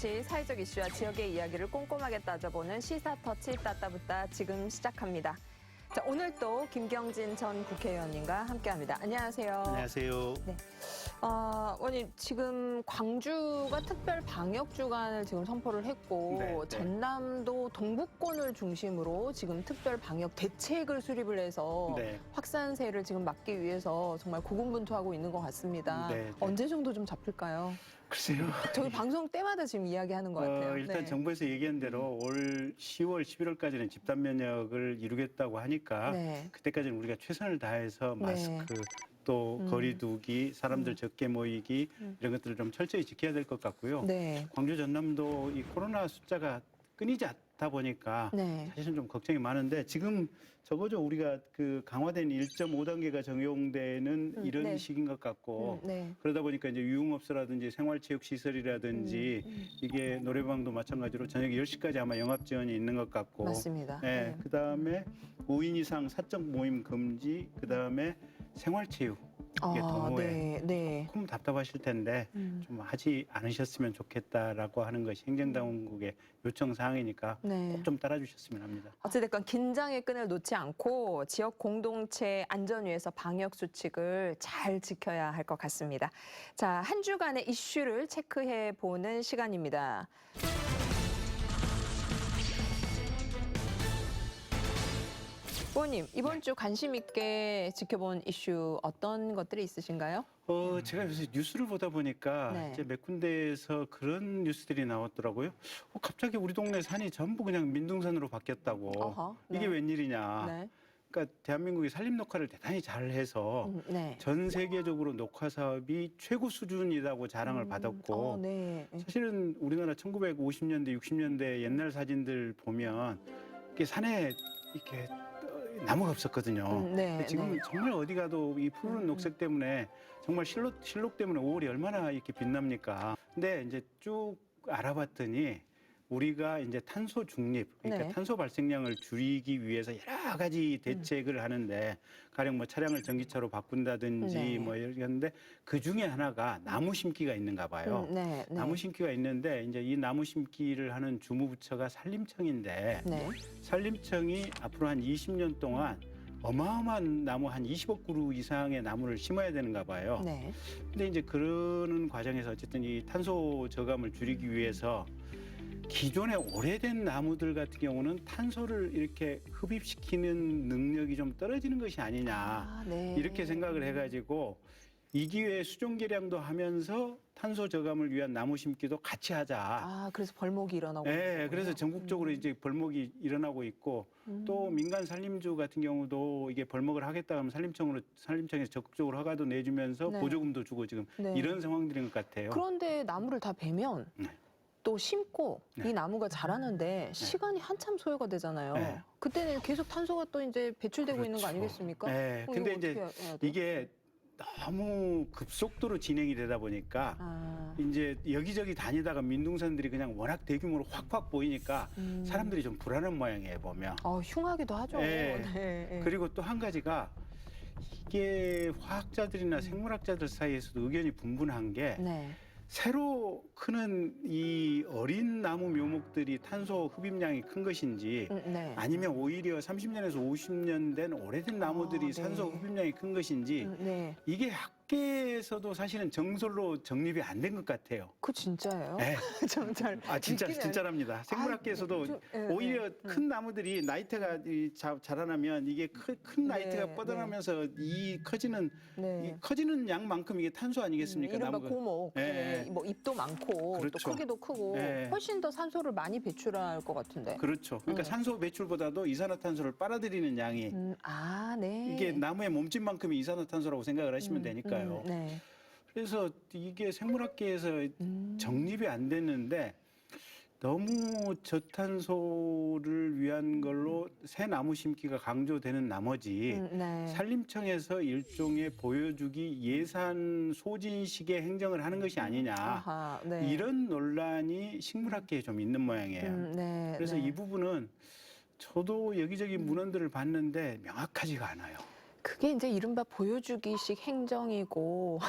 정치, 사회적 이슈와 지역의 이야기를 꼼꼼하게 따져보는 시사터치 따따붙다 지금 시작합니다. 자, 오늘 또 김경진 전 국회의원님과 함께합니다. 안녕하세요. 안녕하세요. 네. 의원님, 지금 광주가 특별 방역 주간을 지금 선포를 했고 네. 전남도 동북권을 중심으로 지금 특별 방역 대책을 수립을 해서 네. 확산세를 지금 막기 위해서 정말 고군분투하고 있는 것 같습니다. 네. 언제 정도 좀 잡힐까요? 글쎄요. 저희 방송 때마다 지금 이야기하는 것 같아요. 일단 네. 정부에서 얘기한 대로 올 10월, 11월까지는 집단 면역을 이루겠다고 하니까 네. 그때까지는 우리가 최선을 다해서 마스크 또 거리 두기, 사람들 적게 모이기 이런 것들을 좀 철저히 지켜야 될 것 같고요. 네. 광주 전남도 이 코로나 숫자가 끊이지 않다 보니까 네. 사실은 좀 걱정이 많은데 지금 적어도 우리가 그 강화된 1.5단계가 적용되는 이런 네. 시기인 것 같고 네. 그러다 보니까 이제 유흥업소라든지 생활체육시설이라든지 이게 노래방도 마찬가지로 저녁 10시까지 아마 영업 지원이 있는 것 같고 맞습니다. 네. 네. 그다음에 5인 이상 사적 모임 금지 그다음에 생활체육 이게 동호회 네. 조금 답답하실 텐데 좀 하지 않으셨으면 좋겠다라고 하는 것이 행정당국의 요청 사항이니까 네. 꼭 좀 따라주셨으면 합니다. 어찌됐건 긴장의 끈을 놓지 않고 지역 공동체 안전 위해서 방역 수칙을 잘 지켜야 할 것 같습니다. 자, 한 주간의 이슈를 체크해 보는 시간입니다. 의원님, 이번 주 관심 있게 지켜본 이슈 어떤 것들이 있으신가요? 제가 요새 뉴스를 보다 보니까 네. 이제 몇 군데에서 그런 뉴스들이 나왔더라고요. 갑자기 우리 동네 산이 전부 그냥 민둥산으로 바뀌었다고. 어허, 네. 이게 웬일이냐. 네. 그러니까 대한민국이 산림 녹화를 대단히 잘해서 네. 전 세계적으로 녹화 사업이 최고 수준이라고 자랑을 받았고 네. 사실은 우리나라 1950년대, 60년대 옛날 사진들 보면 이렇게 산에 이렇게 나무가 없었거든요. 네. 지금 네. 정말 어디 가도 이 푸른 녹색 때문에 정말 실록 때문에 5월이 얼마나 이렇게 빛납니까? 근데 이제 쭉 알아봤더니 우리가 이제 탄소 중립, 그러니까 네. 탄소 발생량을 줄이기 위해서 여러 가지 대책을 하는데 가령 뭐 차량을 전기차로 바꾼다든지 네. 뭐 이런데 그 중에 하나가 나무 심기가 있는가 봐요. 네. 나무 심기가 있는데 이제 이 나무 심기를 하는 주무부처가 산림청인데 네. 산림청이 앞으로 한 20년 동안 어마어마한 나무 한 20억 그루 이상의 나무를 심어야 되는가 봐요. 네. 근데 이제 그러는 과정에서 어쨌든 이 탄소 저감을 줄이기 위해서 기존의 오래된 나무들 같은 경우는 탄소를 이렇게 흡입시키는 능력이 좀 떨어지는 것이 아니냐 네. 이렇게 생각을 해가지고 이 기회에 수종 개량도 하면서 탄소 저감을 위한 나무 심기도 같이 하자. 그래서 벌목이 일어나고. 네, 그래서 전국적으로 이제 벌목이 일어나고 있고 또 민간 산림주 같은 경우도 이게 벌목을 하겠다 하면 산림청에서 적극적으로 허가도 내주면서 네. 보조금도 주고 지금 네. 이런 상황들인 것 같아요. 그런데 나무를 다 베면 네. 또 심고 네. 이 나무가 자라는데 시간이 한참 소요가 되잖아요. 네. 그때는 계속 탄소가 또 이제 배출되고 있는 거 아니겠습니까? 네. 이거 근데 어떻게 이제 해야 돼요? 이게 너무 급속도로 진행이 되다 보니까 이제 여기저기 다니다가 민둥산들이 그냥 워낙 대규모로 확확 보이니까 사람들이 좀 불안한 모양이에요, 보면. 흉하기도 하죠. 네. 네. 그리고 또 한 가지가 이게 화학자들이나 생물학자들 사이에서도 의견이 분분한 게 네. 새로 크는 이 어린 나무 묘목들이 탄소 흡입량이 큰 것인지 네. 아니면 오히려 30년에서 50년 된 오래된 나무들이 네. 탄소 흡입량이 큰 것인지 네. 이게 학계에서도 사실은 정설로 정립이 안 된 것 같아요. 그 진짜예요? 네. 좀 잘. 진짜랍니다. 생물학계에서도 오히려 큰 나무들이 나이테가 자라나면 이게 큰 나이테가 네, 뻗어나면서 이 커지는 네. 이 커지는 양만큼 이게 탄소 아니겠습니까? 이른바 나무가. 고목. 네. 뭐 잎도 많고 그렇죠. 또 크기도 크고 네. 훨씬 더 산소를 많이 배출할 것 같은데. 그렇죠. 그러니까 산소 배출보다도 이산화탄소를 빨아들이는 양이 네. 이게 나무의 몸집만큼이 이산화탄소라고 생각을 하시면 되니까요. 네. 그래서 이게 생물학계에서 정립이 안 됐는데 너무 저탄소를 위한 걸로 새 나무 심기가 강조되는 나머지 네. 산림청에서 일종의 보여주기 예산 소진식의 행정을 하는 것이 아니냐 아하, 네. 이런 논란이 식물학계에 좀 있는 모양이에요. 네. 그래서 네. 이 부분은 저도 여기저기 문헌들을 봤는데 명확하지가 않아요. 그게 이제 이른바 보여주기식 행정이고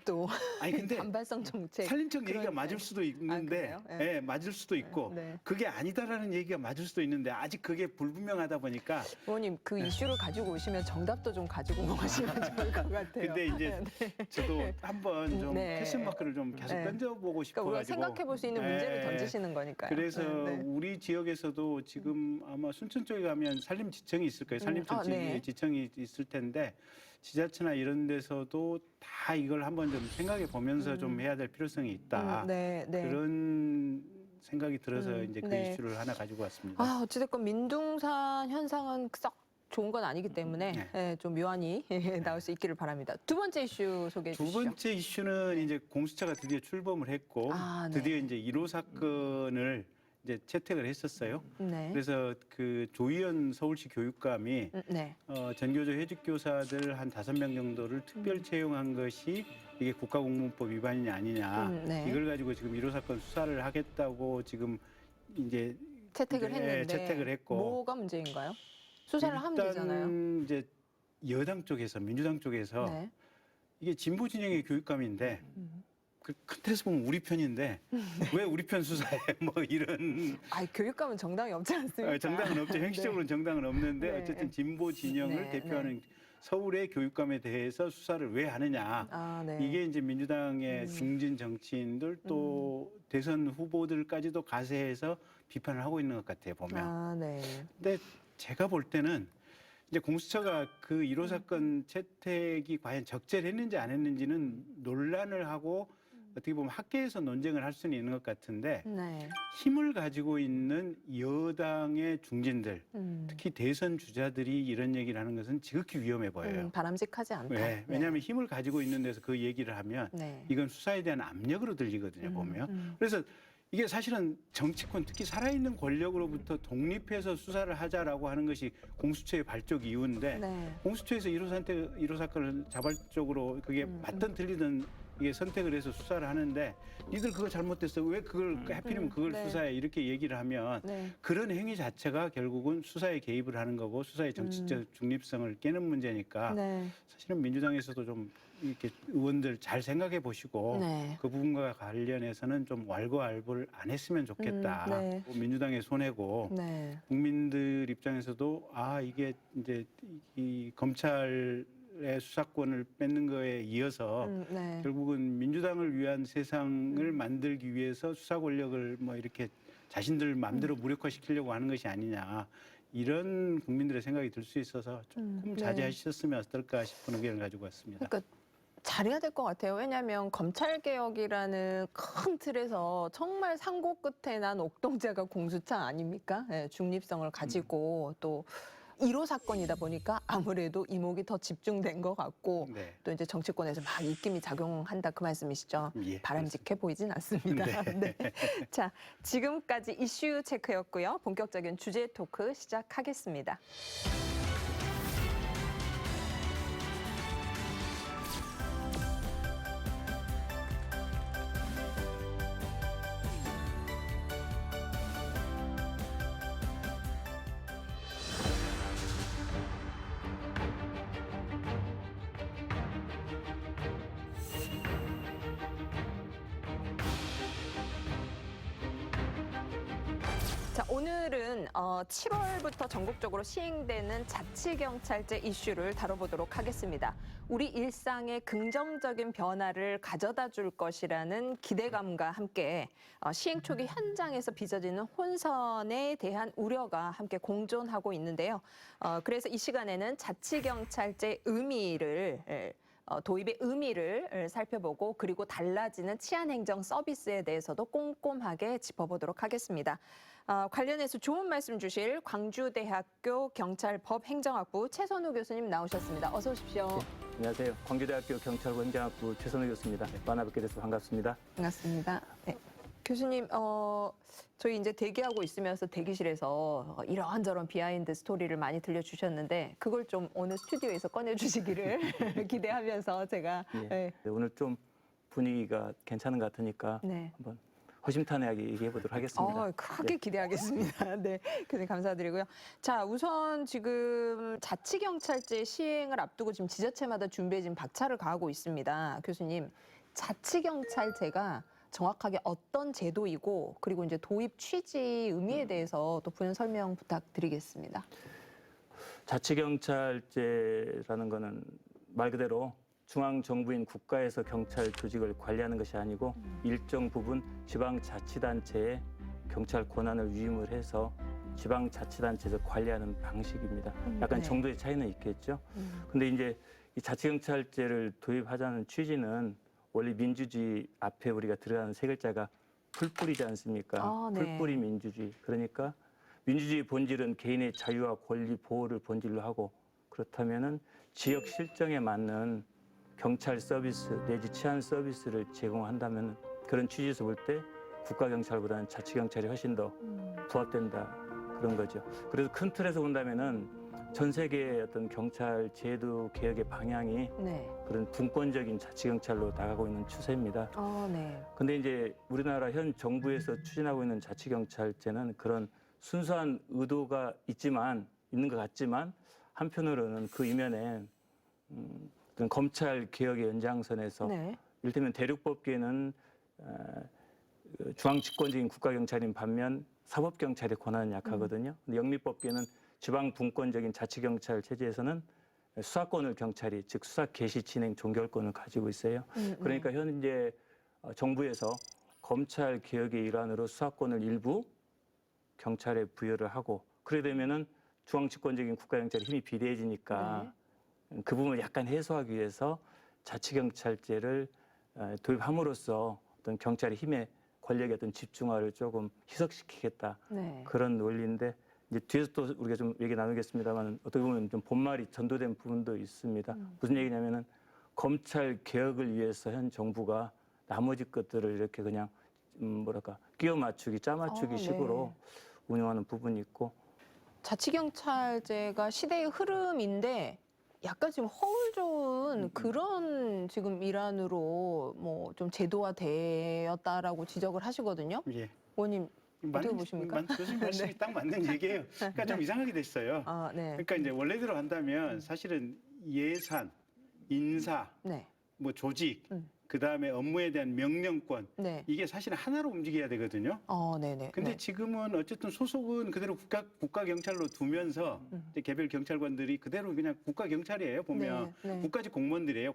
또 아니 근데 반발성 정책. 살림청 얘기가 그런- 맞을 수도 있는데, 그래요? 네. 예, 맞을 수도 있고 네. 그게 아니다라는 얘기가 맞을 수도 있는데 아직 그게 불분명하다 보니까. 의원님 그 이슈를 가지고 오시면 정답도 좀 가지고 오시면 좋을 것 같아요. 근데 이제 저도 한번 좀 네. 퀘스천 마크를 좀 계속 네. 던져보고 그러니까 우리가 싶어가지고. 생각해 볼 수 있는 문제를 네. 던지시는 거니까요. 그래서 네, 네. 우리 지역에서도 지금 아마 순천 쪽에 가면 산림지청이 있을 거예요. 산림청 네. 지청이 있을 텐데 지자체나 이런 데서도 다 이걸 한번 좀 생각해 보면서 좀 해야 될 필요성이 있다. 네, 네. 그런 생각이 들어서 이제 그 네. 이슈를 하나 가지고 왔습니다. 아, 어찌됐건 민둥산 현상은 썩 좋은 건 아니기 때문에 네. 예, 좀 묘안이 나올 수 있기를 바랍니다. 두 번째 이슈 소개해 두 주시죠. 번째 이슈는 이제 공수처가 드디어 출범을 했고 아, 네. 드디어 이제 1호 사건을 이제 채택을 했었어요. 네. 그래서 그 조희연 서울시 교육감이 네. 전교조 해직교사들 한 5명 정도를 특별 채용한 것이 이게 국가공무원법 위반이냐 아니냐 네. 이걸 가지고 지금 1호 사건 수사를 하겠다고 지금 이제 채택을 네, 했는데 채택을 했고. 뭐가 문제인가요? 수사를 하면 일단 되잖아요. 이제 여당 쪽에서 민주당 쪽에서 네. 이게 진보 진영의 교육감인데 그 큰 틀에서 보면 우리 편인데 왜 우리 편 수사해 뭐 이런. 아, 교육감은 정당이 없지 않습니까? 정당은 없죠. 형식적으로는 정당은 없는데 네. 어쨌든 진보 진영을 네, 대표하는 서울의 교육감에 대해서 수사를 왜 하느냐. 아, 네. 이게 이제 민주당의 중진 정치인들 또 대선 후보들까지도 가세해서 비판을 하고 있는 것 같아요, 보면. 아, 네. 근데 제가 볼 때는 이제 공수처가 그 1호 사건 채택이 과연 적절했는지 안 했는지는 논란을 하고 어떻게 보면 학계에서 논쟁을 할 수는 있는 것 같은데 네. 힘을 가지고 있는 여당의 중진들, 특히 대선 주자들이 이런 얘기를 하는 것은 지극히 위험해 보여요. 바람직하지 않다. 왜? 왜냐하면 힘을 가지고 있는 데서 그 얘기를 하면 네. 이건 수사에 대한 압력으로 들리거든요, 보면. 그래서 이게 사실은 정치권, 특히 살아있는 권력으로부터 독립해서 수사를 하자라고 하는 것이 공수처의 발족 이유인데 네. 공수처에서 1호 사건을 자발적으로 그게 맞든 틀리든 이게 선택을 해서 수사를 하는데 니들 그거 잘못됐어. 왜 그걸 하필이면 그걸 네. 수사해. 이렇게 얘기를 하면 네. 그런 행위 자체가 결국은 수사에 개입을 하는 거고 수사의 정치적 중립성을 깨는 문제니까 네. 사실은 민주당에서도 좀 이렇게 의원들 잘 생각해 보시고 네. 그 부분과 관련해서는 좀 왈가왈부를 안 했으면 좋겠다. 네. 민주당의 손해고 네. 국민들 입장에서도 아 이게 이제 이 검찰의 수사권을 뺏는 거에 이어서 네. 결국은 민주당을 위한 세상을 만들기 위해서 수사 권력을 뭐 이렇게 자신들 마음대로 무력화시키려고 하는 것이 아니냐. 이런 국민들의 생각이 들 수 있어서 조금 네. 자제하셨으면 어떨까 싶은 의견을 가지고 왔습니다. 그러니까 잘해야 될 것 같아요. 왜냐하면 검찰 개혁이라는 큰 틀에서 정말 산고 끝에 난 옥동자가 공수처 아닙니까? 예, 중립성을 가지고 또 1호 사건이다 보니까 아무래도 이목이 더 집중된 것 같고 네. 또 이제 정치권에서 막 입김이 작용한다 그 말씀이시죠? 예, 바람직해 보이진 않습니다. 네. 자, 지금까지 이슈 체크였고요. 본격적인 주제 토크 시작하겠습니다. 자, 오늘은 7월부터 전국적으로 시행되는 자치경찰제 이슈를 다뤄보도록 하겠습니다. 우리 일상에 긍정적인 변화를 가져다 줄 것이라는 기대감과 함께 시행 초기 현장에서 빚어지는 혼선에 대한 우려가 함께 공존하고 있는데요. 그래서 이 시간에는 자치경찰제 의미를 도입의 의미를 살펴보고 그리고 달라지는 치안행정 서비스에 대해서도 꼼꼼하게 짚어보도록 하겠습니다. 관련해서 좋은 말씀 주실 광주대학교 경찰법행정학부 최선우 교수님 나오셨습니다. 어서 오십시오. 안녕하세요. 광주대학교 경찰원장학부 최선우 교수입니다. 만나 뵙게 돼서 반갑습니다. 반갑습니다. 네. 교수님, 저희 이제 대기하고 있으면서 대기실에서 이런저런 비하인드 스토리를 많이 들려주셨는데 그걸 좀 오늘 스튜디오에서 꺼내주시기를 기대하면서 제가 예. 네. 오늘 좀 분위기가 괜찮은 것 같으니까 네. 한번 허심탄회하게 얘기해 보도록 하겠습니다. 크게 기대하겠습니다. 네, 교수님 감사드리고요. 자, 우선 지금 자치경찰제 시행을 앞두고 지금 지자체마다 준비에 지금 박차를 가하고 있습니다. 교수님, 자치경찰제가 정확하게 어떤 제도이고 그리고 이제 도입 취지 의미에 대해서 또 부연 설명 부탁드리겠습니다. 자치경찰제라는 거는 말 그대로 중앙정부인 국가에서 경찰 조직을 관리하는 것이 아니고 일정 부분 지방자치단체에 경찰 권한을 위임을 해서 지방자치단체에서 관리하는 방식입니다. 약간 네. 정도의 차이는 있겠죠. 근데 이제 이 자치경찰제를 도입하자는 취지는 원래 민주주의 앞에 우리가 들어가는 세 글자가 풀뿌리지 않습니까? 네. 풀뿌리 민주주의. 그러니까 민주주의 본질은 개인의 자유와 권리 보호를 본질로 하고 그렇다면은 지역 실정에 맞는 경찰 서비스 내지 치안 서비스를 제공한다면 그런 취지에서 볼 때 국가경찰보다는 자치경찰이 훨씬 더 부합된다 그런 거죠. 그래서 큰 틀에서 본다면은 전 세계의 어떤 경찰 제도 개혁의 방향이 네. 그런 분권적인 자치경찰로 나가고 있는 추세입니다. 네. 근데 이제 우리나라 현 정부에서 추진하고 있는 자치경찰제는 그런 순수한 의도가 있는 것 같지만 한편으로는 그 이면에 어떤 검찰 개혁의 연장선에서 네. 이를테면 대륙법계는 중앙 집권적인 국가경찰인 반면 사법경찰의 권한은 약하거든요. 근데 영미법계는 지방 분권적인 자치경찰 체제에서는 수사권을 경찰이 즉 수사 개시 진행 종결권을 가지고 있어요. 그러니까 현재 정부에서 검찰 개혁의 일환으로 수사권을 일부 경찰에 부여를 하고 그래 되면은 중앙 집권적인 국가경찰의 힘이 비대해지니까 그 부분을 약간 해소하기 위해서 자치경찰제를 도입함으로써 어떤 경찰의 힘의 권력의 어떤 집중화를 조금 희석시키겠다 네. 그런 논리인데 이제 뒤에서 또 우리가 좀 얘기 나누겠습니다만 어떻게 보면 좀 본말이 전도된 부분도 있습니다. 무슨 얘기냐면은 검찰 개혁을 위해서 현 정부가 나머지 것들을 이렇게 그냥 끼워 맞추기, 짜 맞추기 식으로 운영하는 부분이 있고 자치경찰제가 시대의 흐름인데 약간 지금 허울 좋은 그런 지금 일환으로 뭐 좀 제도화되었다라고 지적을 하시거든요. 예. 의원님 어떻게 보십니까? 교수님 말씀이 딱 맞는 얘기예요. 그러니까 좀 이상하게 됐어요. 네. 그러니까 이제 원래대로 한다면 사실은 예산, 인사, 네. 뭐 조직, 그다음에 업무에 대한 명령권 네. 이게 사실 하나로 움직여야 되거든요. 네네. 근데 네. 지금은 어쨌든 소속은 그대로 국가 경찰로 두면서 이제 개별 경찰관들이 그대로 그냥 국가 경찰이에요. 보면 네, 네. 국가직 공무원들이에요.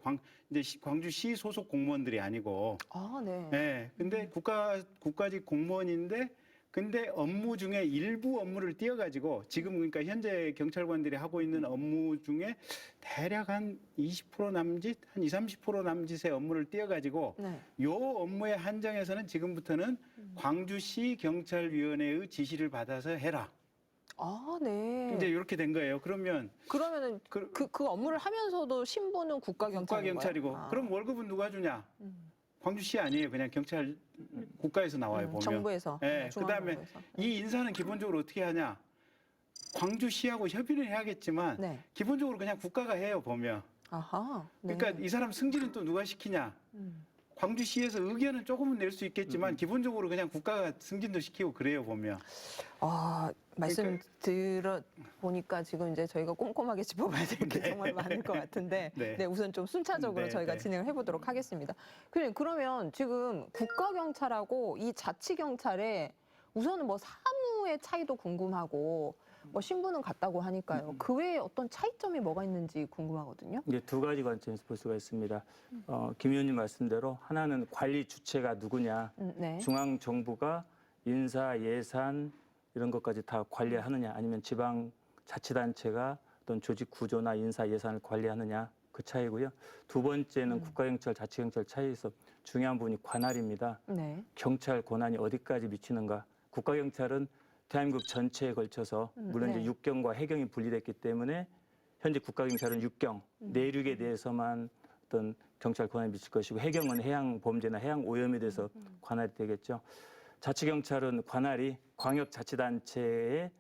이제 광주시 소속 공무원들이 아니고. 네. 네. 근데 국가직 공무원인데 근데 업무 중에 일부 업무를 띄어가지고 지금 그러니까 현재 경찰관들이 하고 있는 업무 중에 대략 한 20% 남짓, 한 20, 30% 남짓의 업무를 띄어가지고 네. 요 업무의 한정에서는 지금부터는 광주시 경찰위원회의 지시를 받아서 해라. 네. 이제 이렇게 된 거예요. 그러면은 그 업무를 하면서도 신분은 국가경찰인 국가경찰이고 거예요? 그럼 월급은 누가 주냐? 광주시 아니에요. 그냥 경찰 국가에서 나와요. 보면. 정부에서. 네. 그다음에 중앙정부에서. 이 인사는 기본적으로 어떻게 하냐? 광주시하고 협의를 해야겠지만 네. 기본적으로 그냥 국가가 해요. 보면. 네. 그러니까 이 사람 승진은 또 누가 시키냐? 광주시에서 의견은 조금은 낼 수 있겠지만 기본적으로 그냥 국가가 승진도 시키고 그래요. 보면. 말씀 들어보니까 지금 이제 저희가 꼼꼼하게 짚어봐야 될 게 정말 많을 것 같은데 네. 우선 좀 순차적으로 네, 저희가 네. 진행을 해보도록 하겠습니다. 그러면 지금 국가경찰하고 이 자치경찰에 우선은 뭐 사무의 차이도 궁금하고 뭐 신분은 같다고 하니까요. 그 외에 어떤 차이점이 뭐가 있는지 궁금하거든요. 이제 두 가지 관점에서 볼 수가 있습니다. 김 의원님 말씀대로 하나는 관리 주체가 누구냐, 네. 중앙 정부가 인사, 예산 이런 것까지 다 관리하느냐, 아니면 지방 자치단체가 어떤 조직 구조나 인사, 예산을 관리하느냐 그 차이고요. 두 번째는 국가경찰, 자치경찰 차이에서 중요한 부분이 관할입니다. 네. 경찰 권한이 어디까지 미치는가. 국가경찰은 대한민국 전체에 걸쳐서 물론 네. 이제 육경과 해경이 분리됐기 때문에 현재 국가경찰은 육경, 내륙에 대해서만 어떤 경찰 권한이 미칠 것이고 해경은 해양 범죄나 해양 오염에 대해서 관할이 되겠죠. 자치경찰은 관할이 광역자치단체의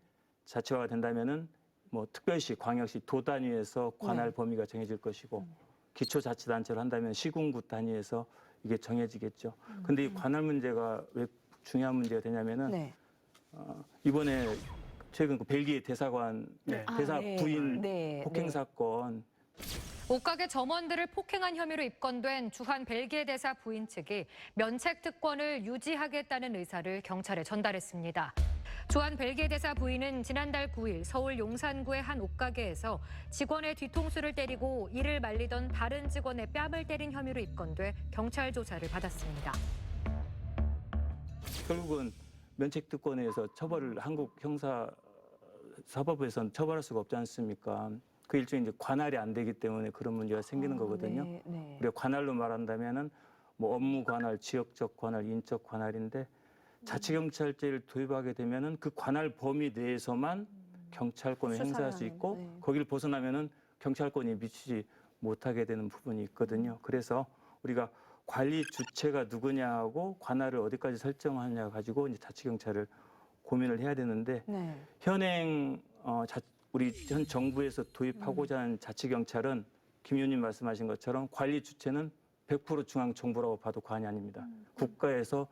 자치화가 된다면은 뭐 특별시, 광역시, 도 단위에서 관할 네. 범위가 정해질 것이고 기초자치단체를 한다면 시군구 단위에서 이게 정해지겠죠. 근데 이 관할 문제가 왜 중요한 문제가 되냐면은 네. 이번에 최근 그 벨기에 대사관 네. 대사 네. 부인 네. 폭행 네. 사건 옷가게 점원들을 폭행한 혐의로 입건된 주한 벨기에 대사 부인 측이 면책 특권을 유지하겠다는 의사를 경찰에 전달했습니다. 주한 벨기에 대사 부인은 지난달 9일 서울 용산구의 한 옷가게에서 직원의 뒤통수를 때리고 이를 말리던 다른 직원의 뺨을 때린 혐의로 입건돼 경찰 조사를 받았습니다. 결국은 면책특권에서 처벌을 한국 형사 사법에서는 처벌할 수가 없지 않습니까? 그 일종의 이제 관할이 안 되기 때문에 그런 문제가 생기는 거거든요. 네. 네. 우리가 관할로 말한다면은 뭐 업무 관할, 지역적 관할, 인적 관할인데 자치경찰제를 도입하게 되면은 그 관할 범위 내에서만 경찰권을 행사할 수 수사하는, 있고 네. 거기를 벗어나면은 경찰권이 미치지 못하게 되는 부분이 있거든요. 그래서 우리가 관리 주체가 누구냐하고 관할을 어디까지 설정하냐 가지고 이제 자치경찰을 고민을 해야 되는데 네. 현행 우리 현 정부에서 도입하고자 하는 자치경찰은 김 의원님 말씀하신 것처럼 관리 주체는 100% 중앙정부라고 봐도 과언이 아닙니다. 국가에서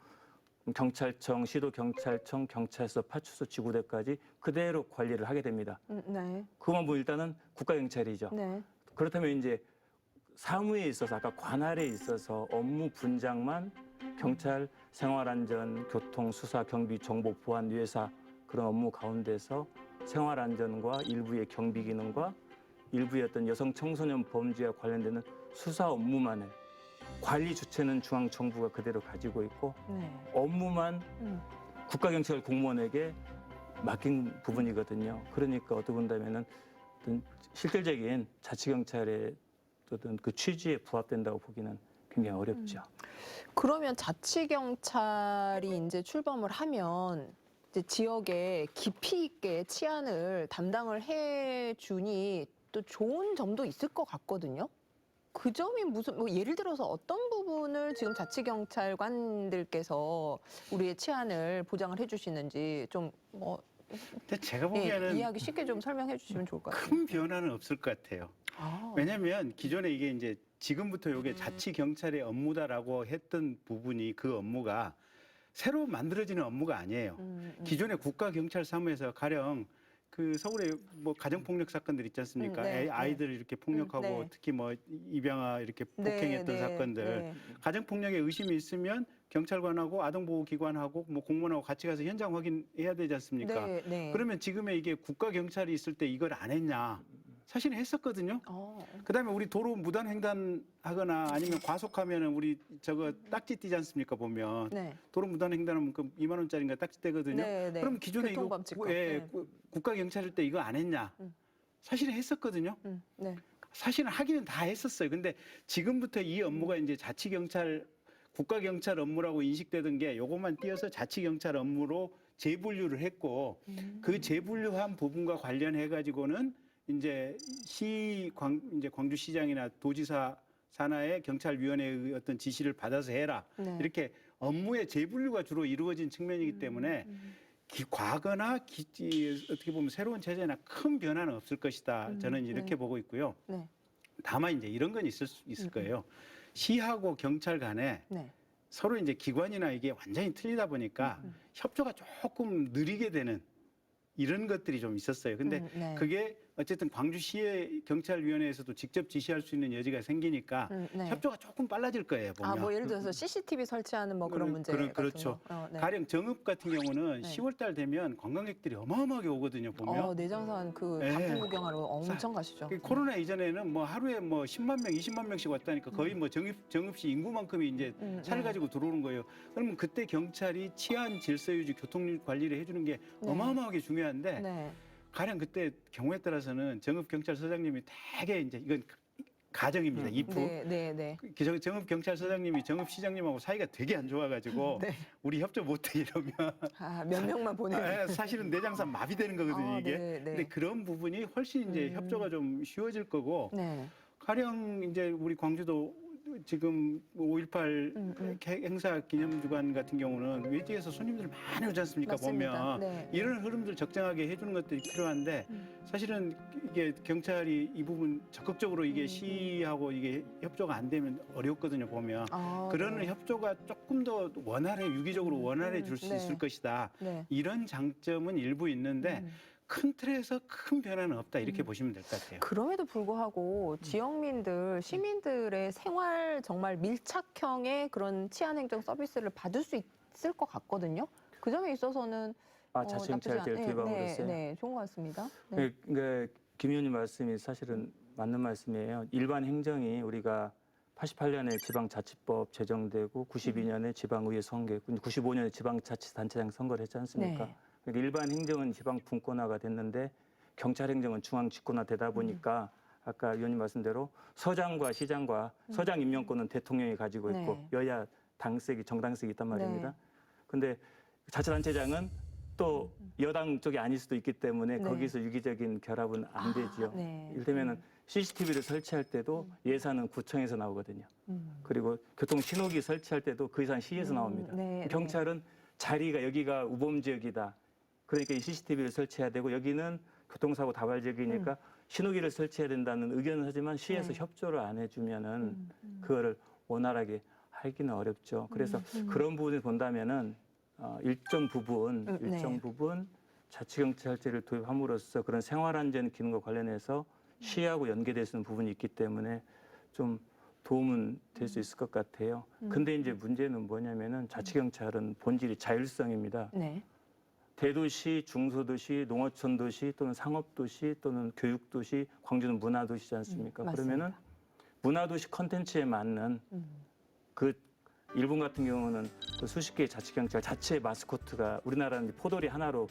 경찰청, 시도경찰청, 경찰서, 파출소, 지구대까지 그대로 관리를 하게 됩니다. 네. 그것만 보면 일단은 국가경찰이죠. 네. 그렇다면 이제 사무에 있어서 아까 관할에 있어서 업무 분장만 경찰, 생활안전, 교통, 수사, 경비, 정보, 보안, 유해사 그런 업무 가운데서 생활안전과 일부의 경비 기능과 일부의 어떤 여성 청소년 범죄와 관련되는 수사 업무만을 관리 주체는 중앙정부가 그대로 가지고 있고 네. 업무만 국가경찰 공무원에게 맡긴 부분이거든요. 그러니까 어떻게 본다면은 어떤 실질적인 자치경찰의 어떤 그 취지에 부합된다고 보기는 굉장히 어렵죠. 그러면 자치경찰이 이제 출범을 하면 이제 지역에 깊이 있게 치안을 담당을 해주니 또 좋은 점도 있을 것 같거든요. 그 점이 무슨 뭐 예를 들어서 어떤 부분을 지금 자치경찰관들께서 우리의 치안을 보장을 해주시는지 좀 뭐 근데 제가 보기에는 이해하기 쉽게 좀 설명해 주시면 좋을 것 같아요. 큰 변화는 없을 것 같아요. 아, 왜냐하면 기존에 이게 이제 지금부터 이게 자치경찰의 업무다라고 했던 부분이 그 업무가 새로 만들어지는 업무가 아니에요. 기존의 국가경찰 사무에서 가령 그 서울에 뭐 가정폭력 사건들 있지 않습니까? 네, 아이들을 이렇게 폭력하고 네. 특히 뭐 입양아 이렇게 폭행했던 네, 사건들. 네. 가정폭력에 의심이 있으면 경찰관하고 아동보호기관하고 뭐 공무원하고 같이 가서 현장 확인해야 되지 않습니까? 네, 네. 그러면 지금의 이게 국가경찰이 있을 때 이걸 안 했냐? 사실은 했었거든요. 그다음에 우리 도로 무단 횡단하거나 아니면 과속하면은 우리 저거 딱지 띄지 않습니까? 보면 네. 도로 무단 횡단하면 그 2만 원짜리인가 딱지 떼거든요. 네, 네. 그럼 기존에 이거 교통범칙법. 예, 네. 국가경찰일 때 이거 안 했냐? 사실은 했었거든요. 네. 사실은 하기는 다 했었어요. 근데 지금부터 이 업무가 이제 자치경찰, 국가경찰 업무라고 인식되던 게 요것만 띄어서 자치경찰 업무로 재분류를 했고 그 재분류한 부분과 관련해 가지고는 이제 이제 광주시장이나 도지사 산하의 경찰위원회의 어떤 지시를 받아서 해라. 네. 이렇게 업무의 재분류가 주로 이루어진 측면이기 때문에 과거나 어떻게 보면 새로운 체제나 큰 변화는 없을 것이다. 저는 이렇게 네. 보고 있고요. 네. 다만 이제 이런 건 있을 거예요. 시하고 경찰 간에 네. 서로 이제 기관이나 이게 완전히 틀리다 보니까 협조가 조금 느리게 되는 이런 것들이 좀 있었어요. 근데 네. 그게 어쨌든 광주시의 경찰위원회에서도 직접 지시할 수 있는 여지가 생기니까 네. 협조가 조금 빨라질 거예요. 보면. 뭐 예를 들어서 CCTV 설치하는 뭐 그런 문제 같은 그렇죠. 거. 네. 가령 정읍 같은 경우는 네. 10월달 되면 관광객들이 어마어마하게 오거든요. 보면. 내장산 그 네. 단풍 구경하러 엄청 가시죠. 그 코로나 이전에는 뭐 하루에 뭐 10만 명, 20만 명씩 왔다니까 거의 뭐 정읍시 인구만큼이 이제 차를 네. 가지고 들어오는 거예요. 그러면 그때 경찰이 치안, 질서 유지, 교통 관리를 해주는 게 네. 어마어마하게 중요한데 네. 가령 그때 경우에 따라서는 정읍 경찰서장님이 되게 이제 이건 가정입니다. 2%. 네. 정읍 경찰서장님이 정읍 시장님하고 사이가 되게 안 좋아가지고 네. 우리 협조 못해 이러면 몇 명만 보내는. 사실은 내장산 마비되는 거거든요 이게. 네. 근데 그런 부분이 훨씬 이제 협조가 좀 쉬워질 거고 네. 가령 이제 우리 광주도 지금 5.18 행사 기념주간 같은 경우는 외지에서 손님들 많이 오지 않습니까? 맞습니다. 보면 네. 이런 흐름들 적정하게 해주는 것들이 필요한데 사실은 이게 경찰이 이 부분 적극적으로 이게 시하고 이게 협조가 안 되면 어렵거든요. 보면 그런 네. 협조가 조금 더 유기적으로 원활해 줄 수 네. 있을 것이다. 네. 이런 장점은 일부 있는데 큰 틀에서 큰 변화는 없다 이렇게 보시면 될 것 같아요. 그럼에도 불구하고 지역민들, 시민들의 생활 정말 밀착형의 그런 치안행정 서비스를 받을 수 있을 것 같거든요. 그 점에 있어서는 자치경찰제를 도입하고 그랬어요. 네, 좋은 것 같습니다. 네. 그러니까 김 의원님 말씀이 사실은 맞는 말씀이에요. 일반 행정이 우리가 88년에 지방자치법 제정되고 92년에 지방의회 선거했고 95년에 지방자치단체장 선거를 했지 않습니까? 네. 그러니까 일반 행정은 지방 분권화가 됐는데 경찰 행정은 중앙 집권화되다 보니까 아까 의원님 말씀대로 서장과 시장과 서장 임명권은 대통령이 가지고 있고 네. 여야 당색이 정당색이 있단 말입니다. 네. 근데 자치단체장은 또 여당 쪽이 아닐 수도 있기 때문에 네. 거기서 유기적인 결합은 안 되죠. 네. 이를테면은 CCTV를 설치할 때도 예산은 구청에서 나오거든요. 그리고 교통 신호기 설치할 때도 그 예산 시에서 나옵니다. 네, 경찰은 자리가 여기가 우범 지역이다. 그러니까 이 CCTV를 설치해야 되고 여기는 교통사고 다발 지역이니까 신호기를 설치해야 된다는 의견은 하지만 시에서 네. 협조를 안 해주면은 그거를 원활하게 하기는 어렵죠. 그래서 그런 부분을 본다면은 일정 부분 자치경찰제를 도입함으로써 그런 생활안전 기능과 관련해서 시하고 연계될 수 있는 부분이 있기 때문에 좀 도움은 될 수 있을 것 같아요. 근데 이제 문제는 뭐냐면은 자치경찰은 본질이 자율성입니다. 네. 대도시, 중소도시, 농어촌도시 또는 상업도시 또는 교육도시, 광주는 문화도시지 않습니까? 그러면은 문화도시 컨텐츠에 맞는 그 일본 같은 경우는 그 수십 개의 자치경찰 자체 마스코트가 우리나라는 포도리 하나로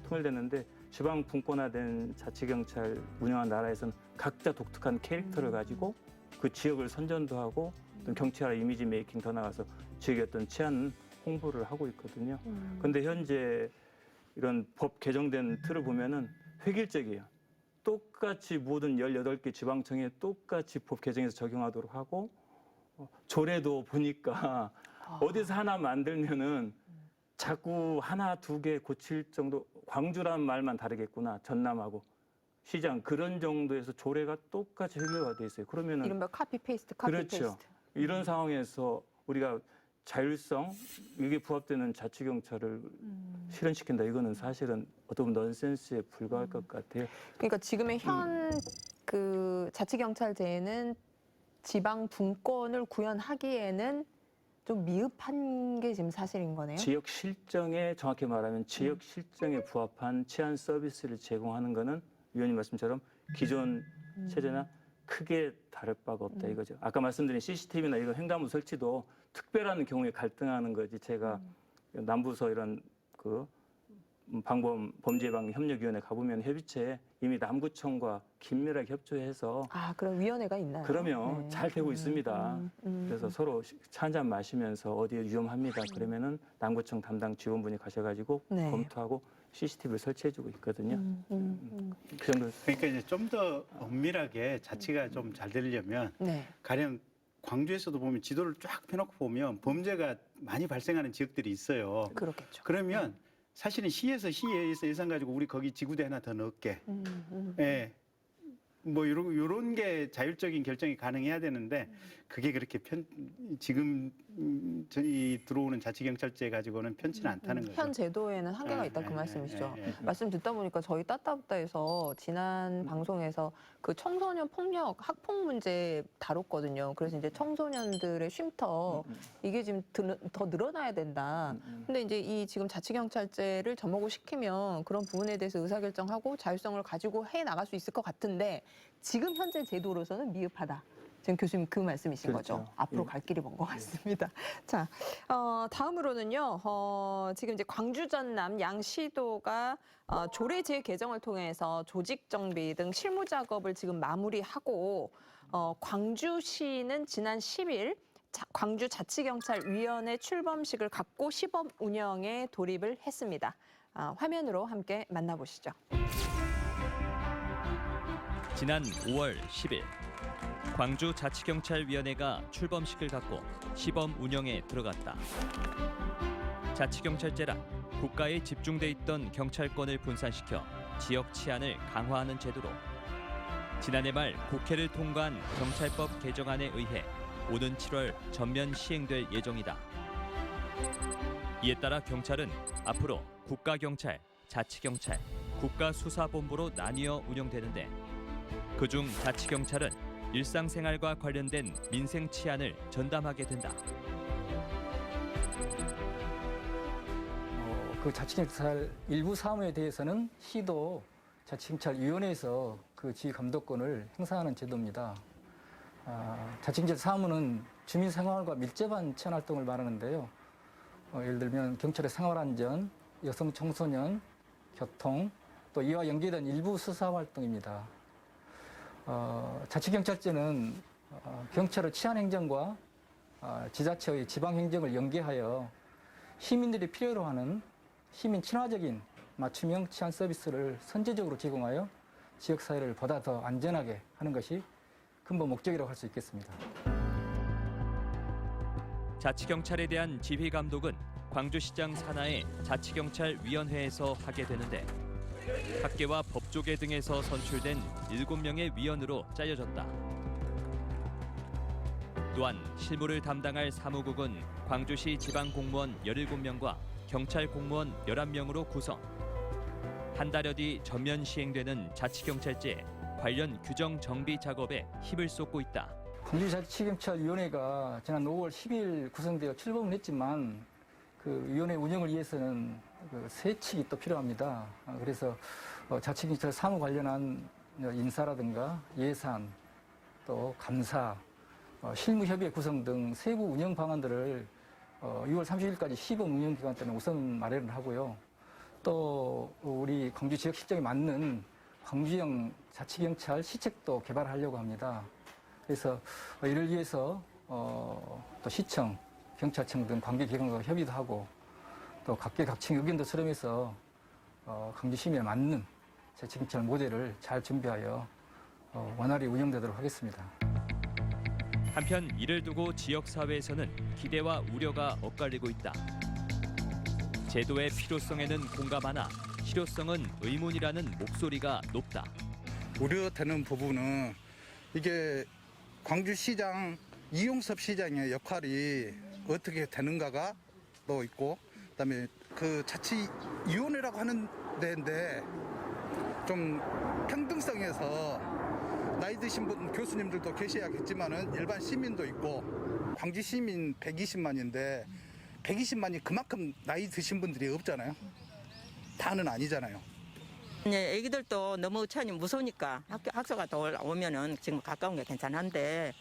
통일됐는데 지방 분권화된 자치경찰 운영한 나라에서는 각자 독특한 캐릭터를 가지고 그 지역을 선전도 하고 또 경찰 이미지 메이킹 더 나가서 지역의 어떤 치안 홍보를 하고 있거든요. 그런데 현재 이런 법 개정된 틀을 보면은 획일적이에요. 똑같이 모든 18개 지방청에 똑같이 법 개정해서 적용하도록 하고 조례도 보니까 어디서 하나 만들면은 자꾸 하나 두 개 고칠 정도 광주란 말만 다르겠구나 전남하고 시장 그런 정도에서 조례가 똑같이 획일화돼 있어요. 그러면은 이른바 카피 페이스트. 그렇죠. 이런 상황에서 우리가 자율성 이게 부합되는 자치경찰을 실현시킨다. 이거는 사실은 어떻게 보면 넌센스에 불과할 것 같아요. 그러니까 지금의 현 그 자치경찰제는 지방 분권을 구현하기에는 좀 미흡한 게 지금 사실인 거네요. 지역 실정에 정확히 말하면 지역 실정에 부합한 치안 서비스를 제공하는 거는 위원님 말씀처럼 기존 체제나 크게 다를 바가 없다 이거죠. 아까 말씀드린 CCTV나 이런 횡단보 설치도 특별한 경우에 갈등하는 거지. 제가 남부서 이런 그 범죄예방 협력위원회 가보면 협의체에 이미 남구청과 긴밀하게 협조해서 그런 위원회가 있나요? 그러면 네. 잘 되고 있습니다. 그래서 서로 차 한잔 마시면서 어디에 위험합니다. 그러면은 남구청 담당 직원분이 가셔가지고 네. 검토하고 CCTV를 설치해주고 있거든요. 그 정도. 그러니까 이제 좀 더 엄밀하게 자치가 좀 잘 되려면 네. 가령 광주에서도 보면 지도를 쫙 펴놓고 보면 범죄가 많이 발생하는 지역들이 있어요. 그렇겠죠. 그러면 사실은 시에서 예산 가지고 우리 거기 지구대 하나 더 넣을게. 예. 뭐 요런 게 자율적인 결정이 가능해야 되는데 그게 그렇게 지금 이 들어오는 자치경찰제 가지고는 편치는 않다는 거죠. 현 제도에는 한계가 있다 그 말씀이시죠. 말씀 듣다 보니까 저희 따따부따에서 지난 방송에서 그 청소년 폭력 학폭 문제 다뤘거든요. 그래서 이제 청소년들의 쉼터 이게 지금 더 늘어나야 된다. 근데 이제 이 지금 자치경찰제를 접목을 시키면 그런 부분에 대해서 의사결정하고 자율성을 가지고 해 나갈 수 있을 것 같은데 지금 현재 제도로서는 미흡하다. 지금 교수님 그 말씀이신 그렇죠. 거죠. 앞으로 갈 길이 먼 것 같습니다. 자, 다음으로는요. 지금 이제 광주 전남 양시도가 조례제 개정을 통해서 조직 정비 등 실무 작업을 지금 마무리하고 광주시는 지난 10일 광주 자치경찰위원회 출범식을 갖고 시범 운영에 돌입을 했습니다. 화면으로 함께 만나보시죠. 지난 5월 10일 광주자치경찰위원회가 출범식을 갖고 시범 운영에 들어갔다. 자치경찰제란 국가에 집중돼 있던 경찰권을 분산시켜 지역 치안을 강화하는 제도로 지난해 말 국회를 통과한 경찰법 개정안에 의해 오는 7월 전면 시행될 예정이다. 이에 따라 경찰은 앞으로 국가경찰, 자치경찰, 국가수사본부로 나뉘어 운영되는데 그중 자치경찰은 일상생활과 관련된 민생 치안을 전담하게 된다. 그 자치경찰 일부 사무에 대해서는 시도 자치경찰위원회에서 그 지휘 감독권을 행사하는 제도입니다. 자치경찰 사무는 주민 생활과 밀접한 치안 활동을 말하는데요. 예를 들면 경찰의 생활안전, 여성 청소년, 교통, 또 이와 연계된 일부 수사 활동입니다. 자치경찰제는 경찰의 치안행정과 지자체의 지방행정을 연계하여 시민들이 필요로 하는 시민 친화적인 맞춤형 치안 서비스를 선제적으로 제공하여 지역사회를 보다 더 안전하게 하는 것이 근본 목적이라고 할 수 있겠습니다. 자치경찰에 대한 지휘 감독은 광주시장 산하의 자치경찰위원회에서 하게 되는데 학계와 법조계 등에서 선출된 7명의 위원으로 짜여졌다. 또한 실무를 담당할 사무국은 광주시 지방공무원 17명과 경찰 공무원 11명으로 구성. 한 달여 뒤 전면 시행되는 자치경찰제 관련 규정 정비 작업에 힘을 쏟고 있다. 광주자치경찰위원회가 지난 5월 10일 구성되어 출범을 했지만 그 위원회 운영을 위해서는 그 세칙이 또 필요합니다. 그래서 자치경찰 사무 관련한 인사라든가 예산, 또 감사, 실무협의회 구성 등 세부 운영 방안들을 6월 30일까지 시범 운영 기간 때는 우선 마련을 하고요. 또 우리 광주 지역 실정에 맞는 광주형 자치경찰 시책도 개발하려고 합니다. 그래서 이를 위해서 또 시청, 경찰청 등 관계기관과 협의도 하고 또 각계각층 의견도 수렴해서 광주 시민에 맞는 자치경찰 모델을 잘 준비하여 원활히 운영되도록 하겠습니다. 한편 이를 두고 지역사회에서는 기대와 우려가 엇갈리고 있다. 제도의 필요성에는 공감하나 실효성은 의문이라는 목소리가 높다. 우려되는 부분은 이게 광주시장 이용섭 시장의 역할이 어떻게 되는가가 또 있고, 그다음에 그 자치위원회라고 하는 데인데 좀 평등성에서 나이 드신 분 교수님들도 계셔야겠지만은 일반 시민도 있고, 광주 시민 120만인데 120만이 그만큼 나이 드신 분들이 없잖아요. 다는 아니잖아요. 네, 애기들도 너무 치안이 무서우니까 학교가 오면은 지금 가까운 게 괜찮은데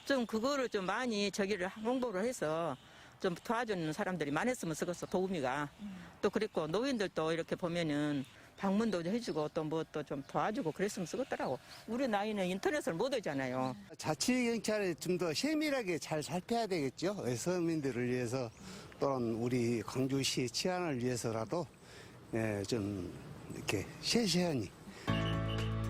좀 그거를 좀 많이 저기를 홍보를 해서 좀 도와주는 사람들이 많았으면 좋겠어. 도우미가 또 그랬고 노인들도 이렇게 보면은 방문도 해주고 또 뭐 또 좀 도와주고 그랬으면 좋겠더라고. 우리 나이는 인터넷을 못 하잖아요. 자치경찰이 좀 더 세밀하게 잘 살펴야 되겠죠. 서민들을 위해서 또는 우리 광주시 치안을 위해서라도 좀 이렇게 세세하니.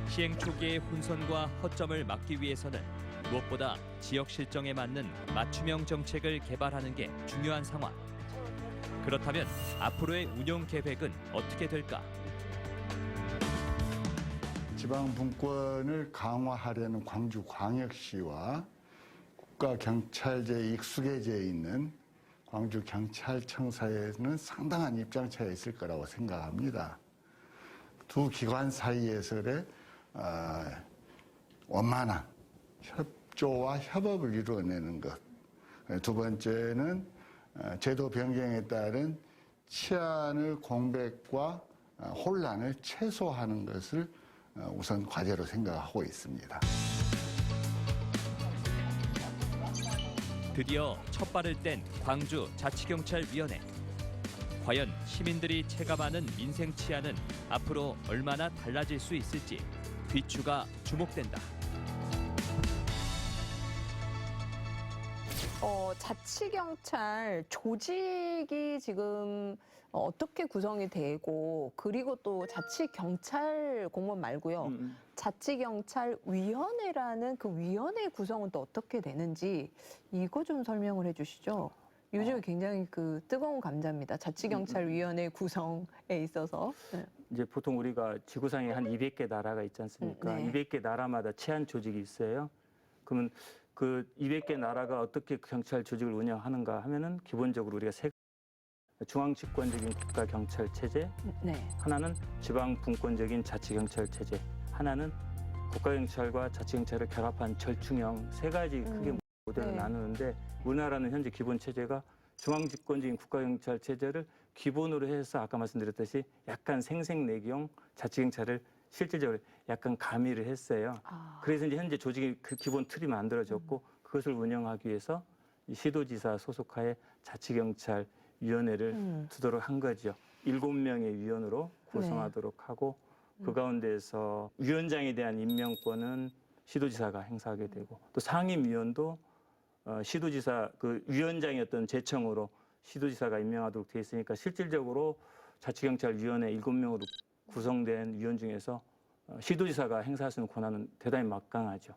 시행 초기의 혼선과 허점을 막기 위해서는 무엇보다 지역 실정에 맞는 맞춤형 정책을 개발하는 게 중요한 상황. 그렇다면 앞으로의 운영 계획은 어떻게 될까? 지방 분권을 강화하려는 광주광역시와 국가경찰제에 익숙해져 있는 광주경찰청사에는 상당한 입장차가 있을 거라고 생각합니다. 두 기관 사이에서의 원만한 협조와 협업을 이루어내는 것. 두 번째는 제도 변경에 따른 치안의 공백과 혼란을 최소화하는 것을 우선 과제로 생각하고 있습니다. 드디어 첫 발을 뗀 광주 자치경찰위원회. 과연 시민들이 체감하는 민생 치안은 앞으로 얼마나 달라질 수 있을지 귀추가 주목된다. 자치경찰 조직이 지금 어떻게 구성이 되고 그리고 또 자치경찰 공무원 말고요. 자치경찰위원회라는 그 위원회 구성은 또 어떻게 되는지 이거 좀 설명을 해주시죠. 요즘에 굉장히 그 뜨거운 감자입니다. 자치경찰위원회 구성에 있어서. 네. 이제 보통 우리가 지구상에 한 200개 나라가 있지 않습니까? 네. 200개 나라마다 치안 조직이 있어요. 그러면 그 200개 나라가 어떻게 경찰 조직을 운영하는가 하면은 기본적으로 우리가 중앙 집권적인 국가 경찰 체제, 네. 하나는 지방 분권적인 자치 경찰 체제, 하나는 국가 경찰과 자치 경찰을 결합한 절충형 세 가지 크게 모델을 네. 나누는데 우리나라는 현재 기본 체제가 중앙 집권적인 국가 경찰 체제를 기본으로 해서 아까 말씀드렸듯이 약간 생색내기형 자치 경찰을 실질적으로 약간 가미를 했어요. 그래서 이제 현재 조직이 그 기본 틀이 만들어졌고 그것을 운영하기 위해서 이 시도지사 소속하에 자치경찰위원회를 두도록 한 거죠. 7명의 위원으로 구성하도록 하고 그 가운데서 위원장에 대한 임명권은 시도지사가 행사하게 되고 또 상임위원도 시도지사 그 위원장의 어떤 제청으로 시도지사가 임명하도록 돼 있으니까 실질적으로 자치경찰위원회 7명으로 구성된 위원 중에서 시도지사가 행사할 수 있는 권한은 대단히 막강하죠.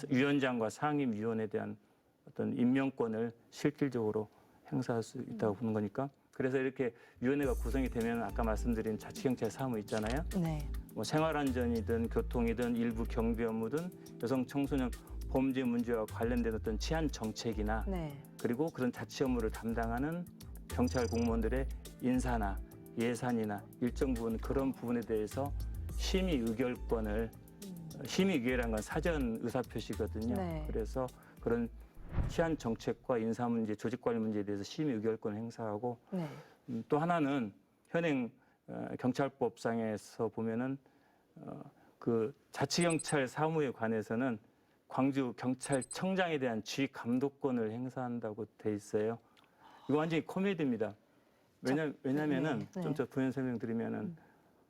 위원장과 상임위원에 대한 어떤 임명권을 실질적으로 행사할 수 있다고 보는 거니까 그래서 이렇게 위원회가 구성이 되면 아까 말씀드린 자치경찰 사무 있잖아요. 네. 뭐 생활안전이든 교통이든 일부 경비 업무든 여성 청소년 범죄 문제와 관련된 어떤 치안 정책이나 네. 그리고 그런 자치 업무를 담당하는 경찰 공무원들의 인사나 예산이나 일정 부분 그런 부분에 대해서 심의 의결권을 심의 의결이라는 건 사전 의사 표시거든요. 네. 그래서 그런 치안 정책과 인사 문제, 조직 관리 문제에 대해서 심의 의결권을 행사하고 네. 또 하나는 현행 경찰법상에서 보면은 그 자치경찰 사무에 관해서는 광주 경찰청장에 대한 지휘 감독권을 행사한다고 돼 있어요. 이거 완전히 코미디입니다. 왜냐면은 네. 좀 더 부연 설명드리면은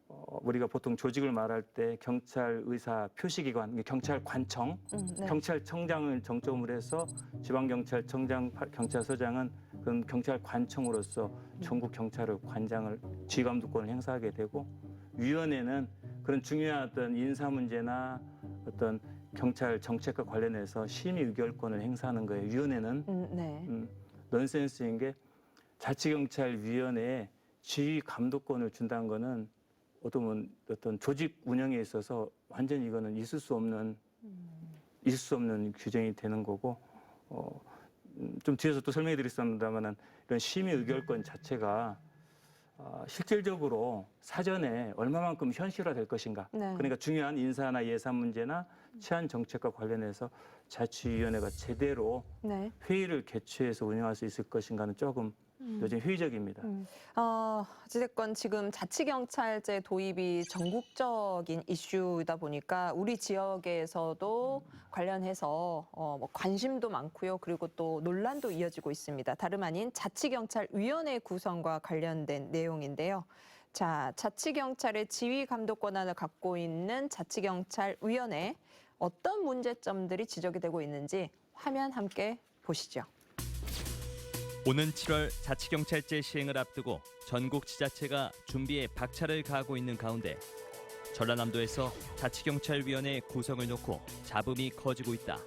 우리가 보통 조직을 말할 때 경찰 의사 표시기관, 경찰관청, 네. 경찰청장을 정점으로 해서 지방경찰청장, 경찰서장은 그런 경찰관청으로서 전국 경찰을 관장을 지휘감독권을 행사하게 되고 위원회는 그런 중요한 어떤 인사 문제나 어떤 경찰 정책과 관련해서 심의 의결권을 행사하는 거예요. 위원회는 네. 넌센스인 게 자치경찰위원회에 지휘 감독권을 준다는 거는 어떤 조직 운영에 있어서 완전히 이거는 있을 수 없는 규정이 되는 거고 좀 뒤에서 또 설명해 드리겠습니다만은 이런 심의 의결권 자체가 실질적으로 사전에 얼마만큼 현실화될 것인가. 네. 그러니까 중요한 인사나 예산 문제나 치안 정책과 관련해서 자치위원회가 제대로 네. 회의를 개최해서 운영할 수 있을 것인가는 조금 요즘 회의적입니다. 어찌됐건 지금 자치경찰제 도입이 전국적인 이슈이다 보니까 우리 지역에서도 관련해서 뭐 관심도 많고요. 그리고 또 논란도 이어지고 있습니다. 다름 아닌 자치경찰위원회 구성과 관련된 내용인데요. 자, 자치경찰의 지휘 감독 권한을 갖고 있는 자치경찰위원회 어떤 문제점들이 지적이 되고 있는지 화면 함께 보시죠. 오는 7월 자치경찰제 시행을 앞두고 전국 지자체가 준비에 박차를 가하고 있는 가운데 전라남도에서 자치경찰위원회 구성을 놓고 잡음이 커지고 있다.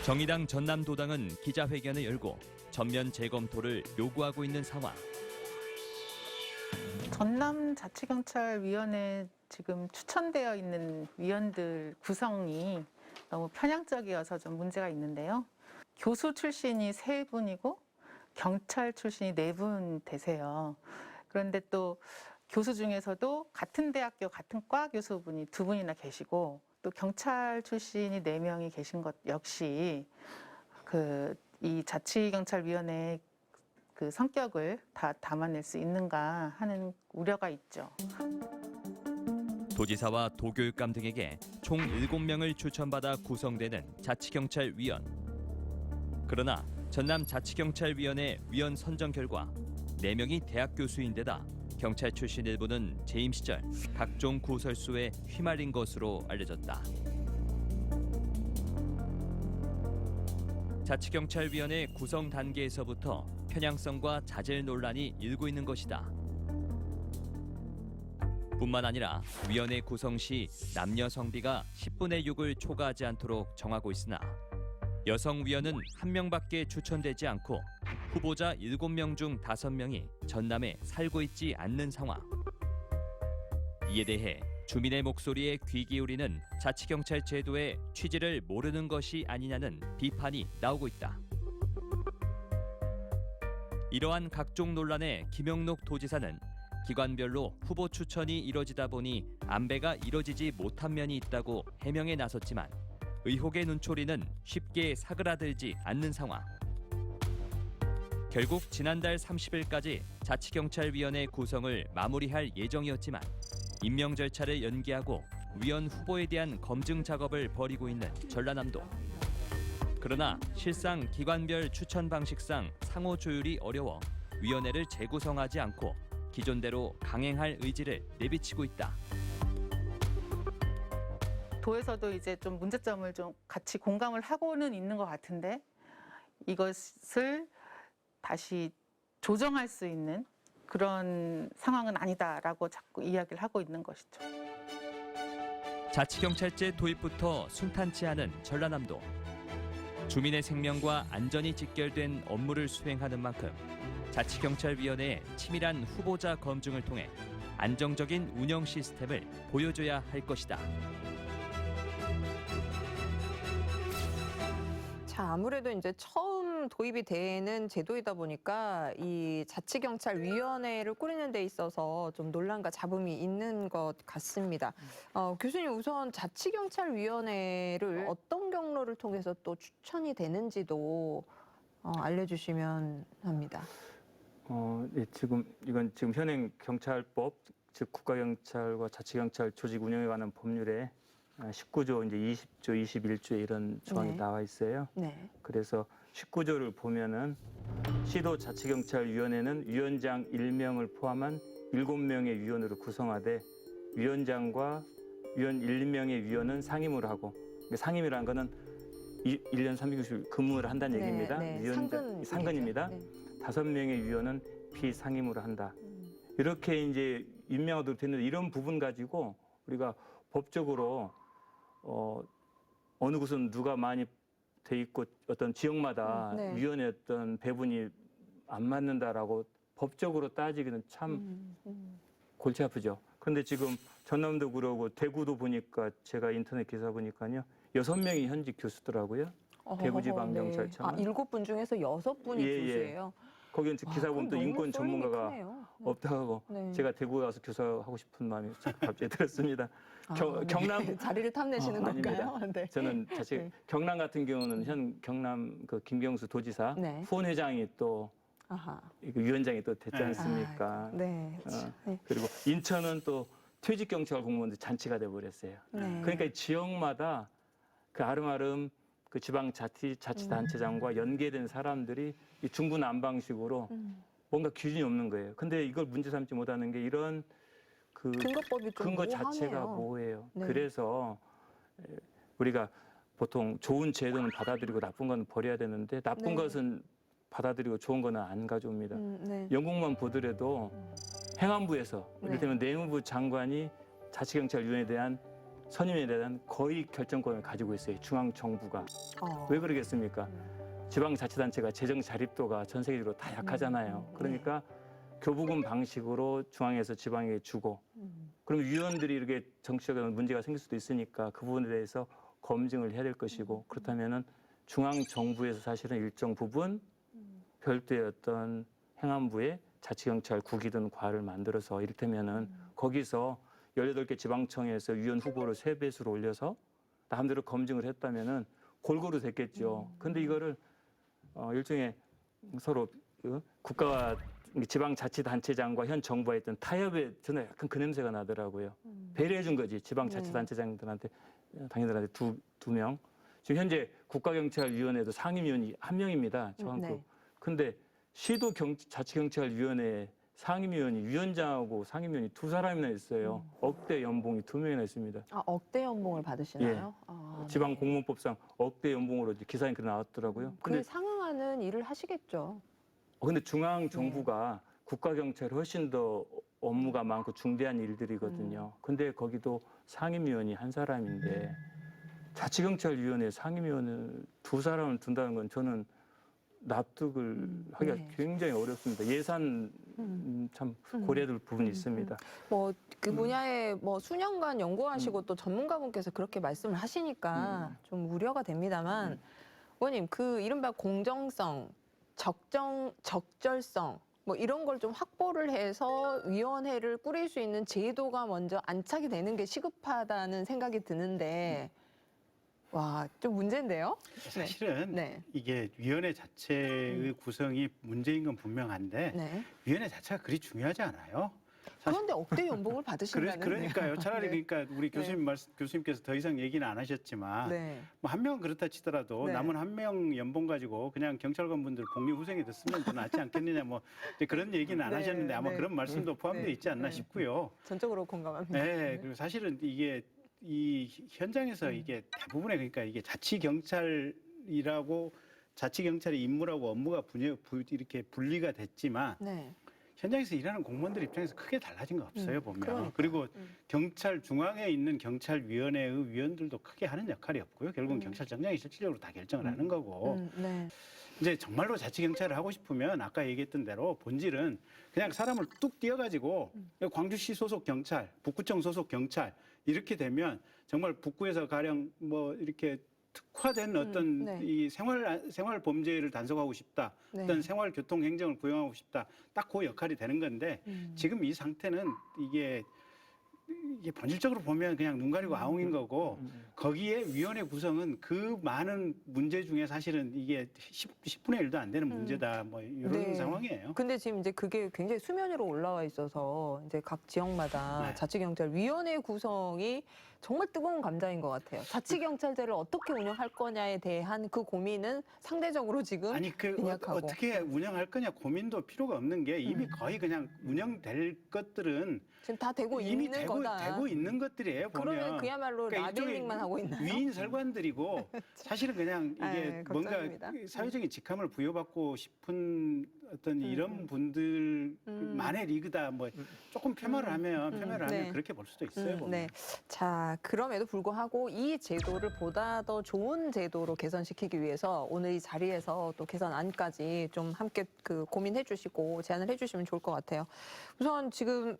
정의당 전남도당은 기자회견을 열고 전면 재검토를 요구하고 있는 상황. 전남자치경찰위원회 지금 추천되어 있는 위원들 구성이 너무 편향적이어서 좀 문제가 있는데요. 교수 출신이 3분이고 경찰 출신이 4분 되세요. 그런데 또 교수 중에서도 같은 대학교 같은 과 교수분이 2분이나 계시고 또 경찰 출신이 4명이 계신 것 역시 이 자치경찰위원회 그 성격을 다 담아낼 수 있는가 하는 우려가 있죠. 도지사와 도교육감 등에게 총 7명을 추천받아 구성되는 자치경찰위원. 그러나 전남자치경찰위원회 위원 선정 결과 4명이 대학 교수인데다 경찰 출신 일부는 재임 시절 각종 구설수에 휘말린 것으로 알려졌다. 자치경찰위원회 구성 단계에서부터 편향성과 자질 논란이 일고 있는 것이다. 뿐만 아니라 위원회 구성 시 남녀 성비가 10분의 6을 초과하지 않도록 정하고 있으나 여성 위원은 1명밖에 추천되지 않고 후보자 7명 중 5명이 전남에 살고 있지 않는 상황. 이에 대해 주민의 목소리에 귀 기울이는 자치경찰 제도의 취지를 모르는 것이 아니냐는 비판이 나오고 있다. 이러한 각종 논란에 김영록 도지사는 기관별로 후보 추천이 이뤄지다 보니 안배가 이뤄지지 못한 면이 있다고 해명에 나섰지만 의혹의 눈초리는 쉽게 사그라들지 않는 상황. 결국 지난달 30일까지 자치경찰위원회 구성을 마무리할 예정이었지만 임명 절차를 연기하고 위원 후보에 대한 검증 작업을 벌이고 있는 전라남도. 그러나 실상 기관별 추천 방식상 상호 조율이 어려워 위원회를 재구성하지 않고 기존대로 강행할 의지를 내비치고 있다. 도에서도 이제 좀 문제점을 좀 같이 공감을 하고는 있는 것 같은데 이것을 다시 조정할 수 있는 그런 상황은 아니다라고 자꾸 이야기를 하고 있는 것이죠. 자치경찰제 도입부터 순탄치 않은 전라남도. 주민의 생명과 안전이 직결된 업무를 수행하는 만큼 자치경찰위원회의 치밀한 후보자 검증을 통해 안정적인 운영 시스템을 보여줘야 할 것이다. 자, 아무래도 이제 처음 도입이 되는 제도이다 보니까 이 자치경찰위원회를 꾸리는 데 있어서 좀 논란과 잡음이 있는 것 같습니다. 교수님, 우선 자치경찰위원회를 어떤 경로를 통해서 또 추천이 되는지도 알려주시면 합니다. 네, 이건 지금 현행 경찰법, 즉 국가경찰과 자치경찰 조직 운영에 관한 법률에 19조 이제 20조, 21조에 이런 조항이 네. 나와 있어요. 네. 그래서 19조를 보면은 시도 자치경찰위원회는 위원장 1명을 포함한 7명의 위원으로 구성하되 위원장과 위원 1명의 위원은 상임을 하고, 상임이라는 거는 1년 360일 근무를 한다는 얘기입니다. 네. 상근입니다. 네. 5명의 위원은 비상임으로 한다. 이렇게 이제 임명하도록 됐는데 이런 부분 가지고 우리가 법적으로 어느 곳은 누가 많이 돼 있고 어떤 지역마다 네. 위원회 어떤 배분이 안 맞는다라고 법적으로 따지기는 참 골치 아프죠. 그런데 지금 전남도 그러고 대구도 보니까 제가 인터넷 기사 보니까요. 6명이 현직 교수더라고요. 대구지방경찰청. 네. 7분 중에서 6분이 예, 예. 교수예요. 거기는 기사 보면 또 그럼 인권 너무 쏠림이 전문가가 크네요. 없다고 하고 네. 제가 대구에 가서 교사하고 싶은 마음이 갑자기 들었습니다. 네. 경남 자리를 탐내시는 건가요? 아닙니다. 네. 저는 사실 네. 경남 같은 경우는 현 경남 그 김경수 도지사 네. 후원회장이 또 아하. 위원장이 또 됐지 않습니까? 네. 네. 그리고 인천은 또 퇴직 경찰 공무원들 잔치가 돼 버렸어요. 네. 그러니까 이 지역마다 그 아름아름 그 지방 자치단체장과 연계된 사람들이 이 중구난방식으로 뭔가 기준이 없는 거예요. 근데 이걸 문제 삼지 못하는 게 이런 그 근거법이 좀 근거 모호하네요. 자체가 뭐예요. 네. 그래서 우리가 보통 좋은 제도는 받아들이고 나쁜 건 버려야 되는데 나쁜 네. 것은 받아들이고 좋은 거는 안 가져옵니다. 네. 영국만 보더라도 행안부에서 네. 이를테면 내무부 장관이 자치경찰위원회에 대한 선임에 대한 거의 결정권을 가지고 있어요. 중앙정부가. 왜 그러겠습니까? 지방자치단체가 재정 자립도가 전 세계적으로 다 약하잖아요. 그러니까 교부금 방식으로 중앙에서 지방에 주고 그럼 위원들이 이렇게 정치적인 문제가 생길 수도 있으니까 그 부분에 대해서 검증을 해야 될 것이고 그렇다면은 중앙정부에서 사실은 일정 부분 별도의 어떤 행안부의 자치경찰국이든 과를 만들어서 이를테면은 거기서 18개 지방청에서 위원 후보를 3배수로 올려서 남대로 검증을 했다면은 골고루 됐겠죠. 근데 이거를 일종의 서로 국가와 지방자치단체장과 현 정부가 했던 타협에 저는 약간 그 냄새가 나더라고요. 배려해 준 거지. 지방자치단체장들한테 당연들한테 두 명. 지금 현재 국가경찰위원회도 상임위원이 1명입니다. 정확히. 근데 시도 자치경찰위원회 상임위원이 위원장하고 상임위원이 2사람이나 있어요. 억대 연봉이 2명이나 있습니다. 억대 연봉을 받으시나요? 지방공무원법상 억대 연봉으로 이제 기사에 그래 나왔더라고요. 그에 상응하는 일을 하시겠죠. 근데 중앙 정부가 국가경찰이 훨씬 더 업무가 많고 중대한 일들이거든요. 근데 거기도 상임위원이 한 사람인데 자치경찰위원회 상임위원을 두 사람을 둔다는 건 저는 납득을 하기가 네. 굉장히 어렵습니다. 예산 참 고려될 부분이 있습니다. 뭐 그 분야에 뭐 수년간 연구하시고 또 전문가분께서 그렇게 말씀을 하시니까 좀 우려가 됩니다만 의원님 그 이른바 공정성, 적절성 뭐 이런 걸 좀 확보를 해서 위원회를 꾸릴 수 있는 제도가 먼저 안착이 되는 게 시급하다는 생각이 드는데 와, 좀 문제인데요? 사실은 네. 이게 위원회 자체의 구성이 문제인 건 분명한데 네. 위원회 자체가 그리 중요하지 않아요. 사실 그런데 억대 연봉을 받으신다는 그러니까요. 차라리 네. 그러니까 우리 교수님께서 더 이상 얘기는 안 하셨지만 네. 뭐 한 명은 그렇다 치더라도 네. 남은 한 명 연봉 가지고 그냥 경찰관 분들 복리후생이 됐으면 더 낫지 않겠느냐 뭐 이제 그런 얘기는 안 네, 하셨는데 아마 네. 그런 말씀도 포함되어 네, 있지 않나 네. 싶고요. 전적으로 공감합니다. 네, 그리고 사실은 이게 이 현장에서 이게 대부분의 그러니까 이게 자치경찰이라고 자치경찰의 임무라고 업무가 이렇게 분리가 됐지만 네. 현장에서 일하는 공무원들 입장에서 크게 달라진 거 없어요 보면. 그러니까. 그리고 경찰 중앙에 있는 경찰위원회의 위원들도 크게 하는 역할이 없고요. 결국은 경찰청장이 실질적으로 다 결정을 하는 거고. 네. 이제 정말로 자치경찰을 하고 싶으면 아까 얘기했던 대로 본질은 그냥 사람을 뚝 띄어가지고 광주시 소속 경찰, 북구청 소속 경찰 이렇게 되면 정말 북구에서 가령 뭐 이렇게 특화된 어떤 네. 이 생활 범죄를 단속하고 싶다, 네. 어떤 생활 교통 행정을 구형하고 싶다, 딱 그 역할이 되는 건데 지금 이 상태는 이게 본질적으로 보면 그냥 눈 가리고 아웅인 거고 거기에 위원회 구성은 그 많은 문제 중에 사실은 이게 10분의 1도 안 되는 문제다 뭐 이런 네. 상황이에요. 근데 지금 이제 그게 굉장히 수면 위로 올라와 있어서 이제 각 지역마다 네. 자치경찰위원회 구성이 정말 뜨거운 감자인 것 같아요. 자치경찰제를 어떻게 운영할 거냐에 대한 그 고민은 상대적으로 지금 아니 그 빈약하고. 어떻게 운영할 거냐 고민도 필요가 없는 게 이미 거의 그냥 운영될 것들은 지금 다 되고 이미 있는 되고, 거다. 되고 있는 것들이에요. 보면. 그러면 그야말로 그러니까 일종의 라벨링만 하고 있나요? 위인 설관들이고 사실은 그냥 이게 아유, 뭔가 걱정입니다. 사회적인 직함을 부여받고 싶은 어떤 이런 분들만의 리그다 뭐 조금 폄하를 하면 네. 그렇게 볼 수도 있어요. 보면. 네. 자, 그럼에도 불구하고 이 제도를 보다 더 좋은 제도로 개선시키기 위해서 오늘 이 자리에서 또 개선안까지 좀 함께 그 고민해 주시고 제안을 해 주시면 좋을 것 같아요. 우선 지금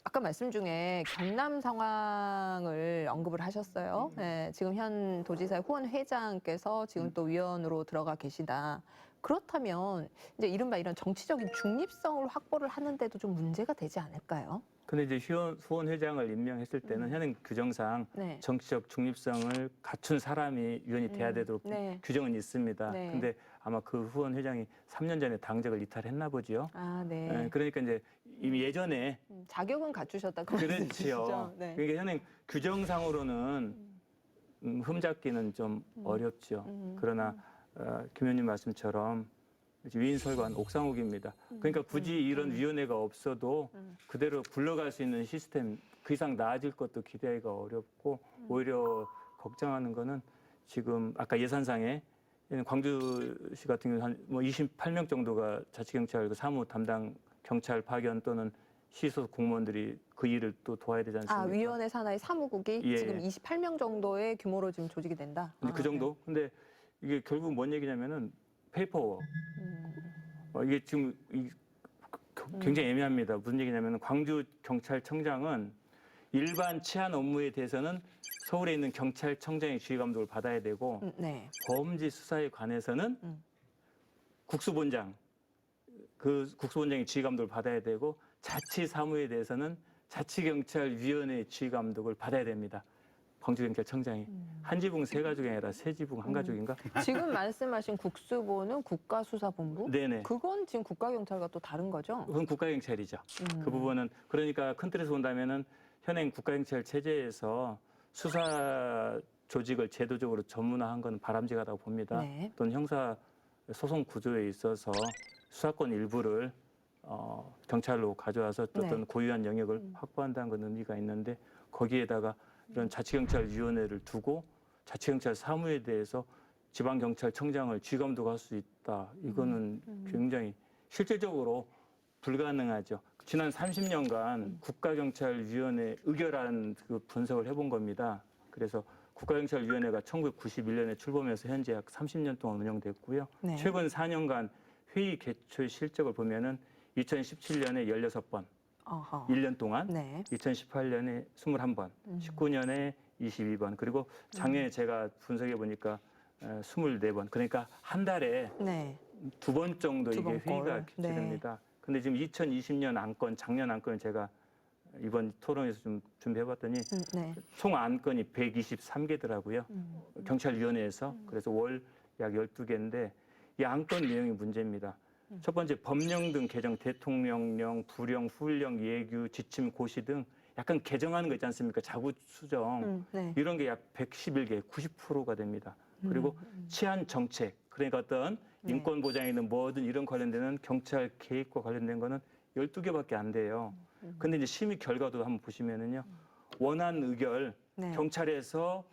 아까 말씀 중에 경남 상황을 언급을 하셨어요. 네, 지금 현 도지사의 후원 회장께서 지금 또 위원으로 들어가 계시다. 그렇다면 이제 이른바 이런 정치적인 중립성을 확보를 하는데도 좀 문제가 되지 않을까요? 근데 이제 후원 회장을 임명했을 때는 현행 규정상 네. 정치적 중립성을 갖춘 사람이 위원이 돼야 되도록 네. 규정은 있습니다. 네. 근데 아마 그 후원 회장이 3년 전에 당적을 이탈했나 보지요. 아, 네. 예, 그러니까 이제 이미 예전에 자격은 갖추셨다고 그렇지요. 말씀이시죠? 네. 그러니까 현행 규정상으로는 흠잡기는 좀 어렵죠. 그러나 김 의원님 말씀처럼 위인설관 옥상옥입니다. 그러니까 굳이 이런 위원회가 없어도 그대로 굴러갈 수 있는 시스템 그 이상 나아질 것도 기대하기가 어렵고 오히려 걱정하는 거는 지금 아까 예산상에 광주시 같은 경우는 한 뭐 28명 정도가 자치경찰 그 사무 담당 경찰 파견 또는 시소속 공무원들이 그 일을 또 도와야 되지 않습니까? 아, 위원회 산하의 사무국이 예, 지금 예. 28명 정도의 규모로 지금 조직이 된다. 근데 그 정도? 근데 이게 결국 뭔 얘기냐면은 페이퍼워크. 이게 지금 굉장히 애매합니다. 무슨 얘기냐면 광주 경찰청장은 일반 치안 업무에 대해서는 서울에 있는 경찰청장의 지휘 감독을 받아야 되고 네. 범죄 수사에 관해서는 국수본장 그 국수본장의 지휘 감독을 받아야 되고 자치 사무에 대해서는 자치경찰위원회의 지휘 감독을 받아야 됩니다. 광주경찰청장이 한 지붕 세 가족이 아니라 세 지붕 한 가족인가? 지금 말씀하신 국수본은 국가수사본부? 네네. 그건 지금 국가경찰과 또 다른 거죠? 그건 국가경찰이죠. 그 부분은 그러니까 큰 틀에서 본다면은 현행 국가경찰 체제에서 수사 조직을 제도적으로 전문화한 건 바람직하다고 봅니다. 네. 또는 형사 소송 구조에 있어서 수사권 일부를 경찰로 가져와서 어떤 네. 고유한 영역을 확보한다는 건 의미가 있는데 거기에다가 이런 자치경찰위원회를 두고 자치경찰 사무에 대해서 지방경찰청장을 쥐감독할 수 있다. 이거는 굉장히 실질적으로 불가능하죠. 지난 30년간 국가경찰위원회 의결안 그 분석을 해본 겁니다. 그래서 국가경찰위원회가 1991년에 출범해서 현재 약 30년 동안 운영됐고요. 네. 최근 4년간 회의 개최 실적을 보면은 2017년에 16번, 어허. 1년 동안, 네. 2018년에 21번, 19년에 22번, 그리고 작년에 제가 분석해 보니까 24번. 그러니까 한 달에 네. 2번 정도 두 이게 번 회의가 꼴. 개최됩니다. 근데 지금 2020년 안건, 작년 안건을 제가 이번 토론에서 좀 준비해봤더니 네. 총 안건이 123개더라고요. 경찰위원회에서. 그래서 월 약 12개인데 이 안건 내용이 문제입니다. 첫 번째 법령 등 개정, 대통령령, 부령, 후령, 예규, 지침, 고시 등 약간 개정하는 거 있지 않습니까? 자구 수정. 네. 이런 게 약 111개, 90%가 됩니다. 그리고 치안 정책, 그러니까 어떤 네. 인권 보장이든 뭐든 이런 관련되는 경찰 계획과 관련된 거는 12개밖에 안 돼요. 근데 이제 심의 결과도 한번 보시면은요. 원안 의결, 네. 경찰에서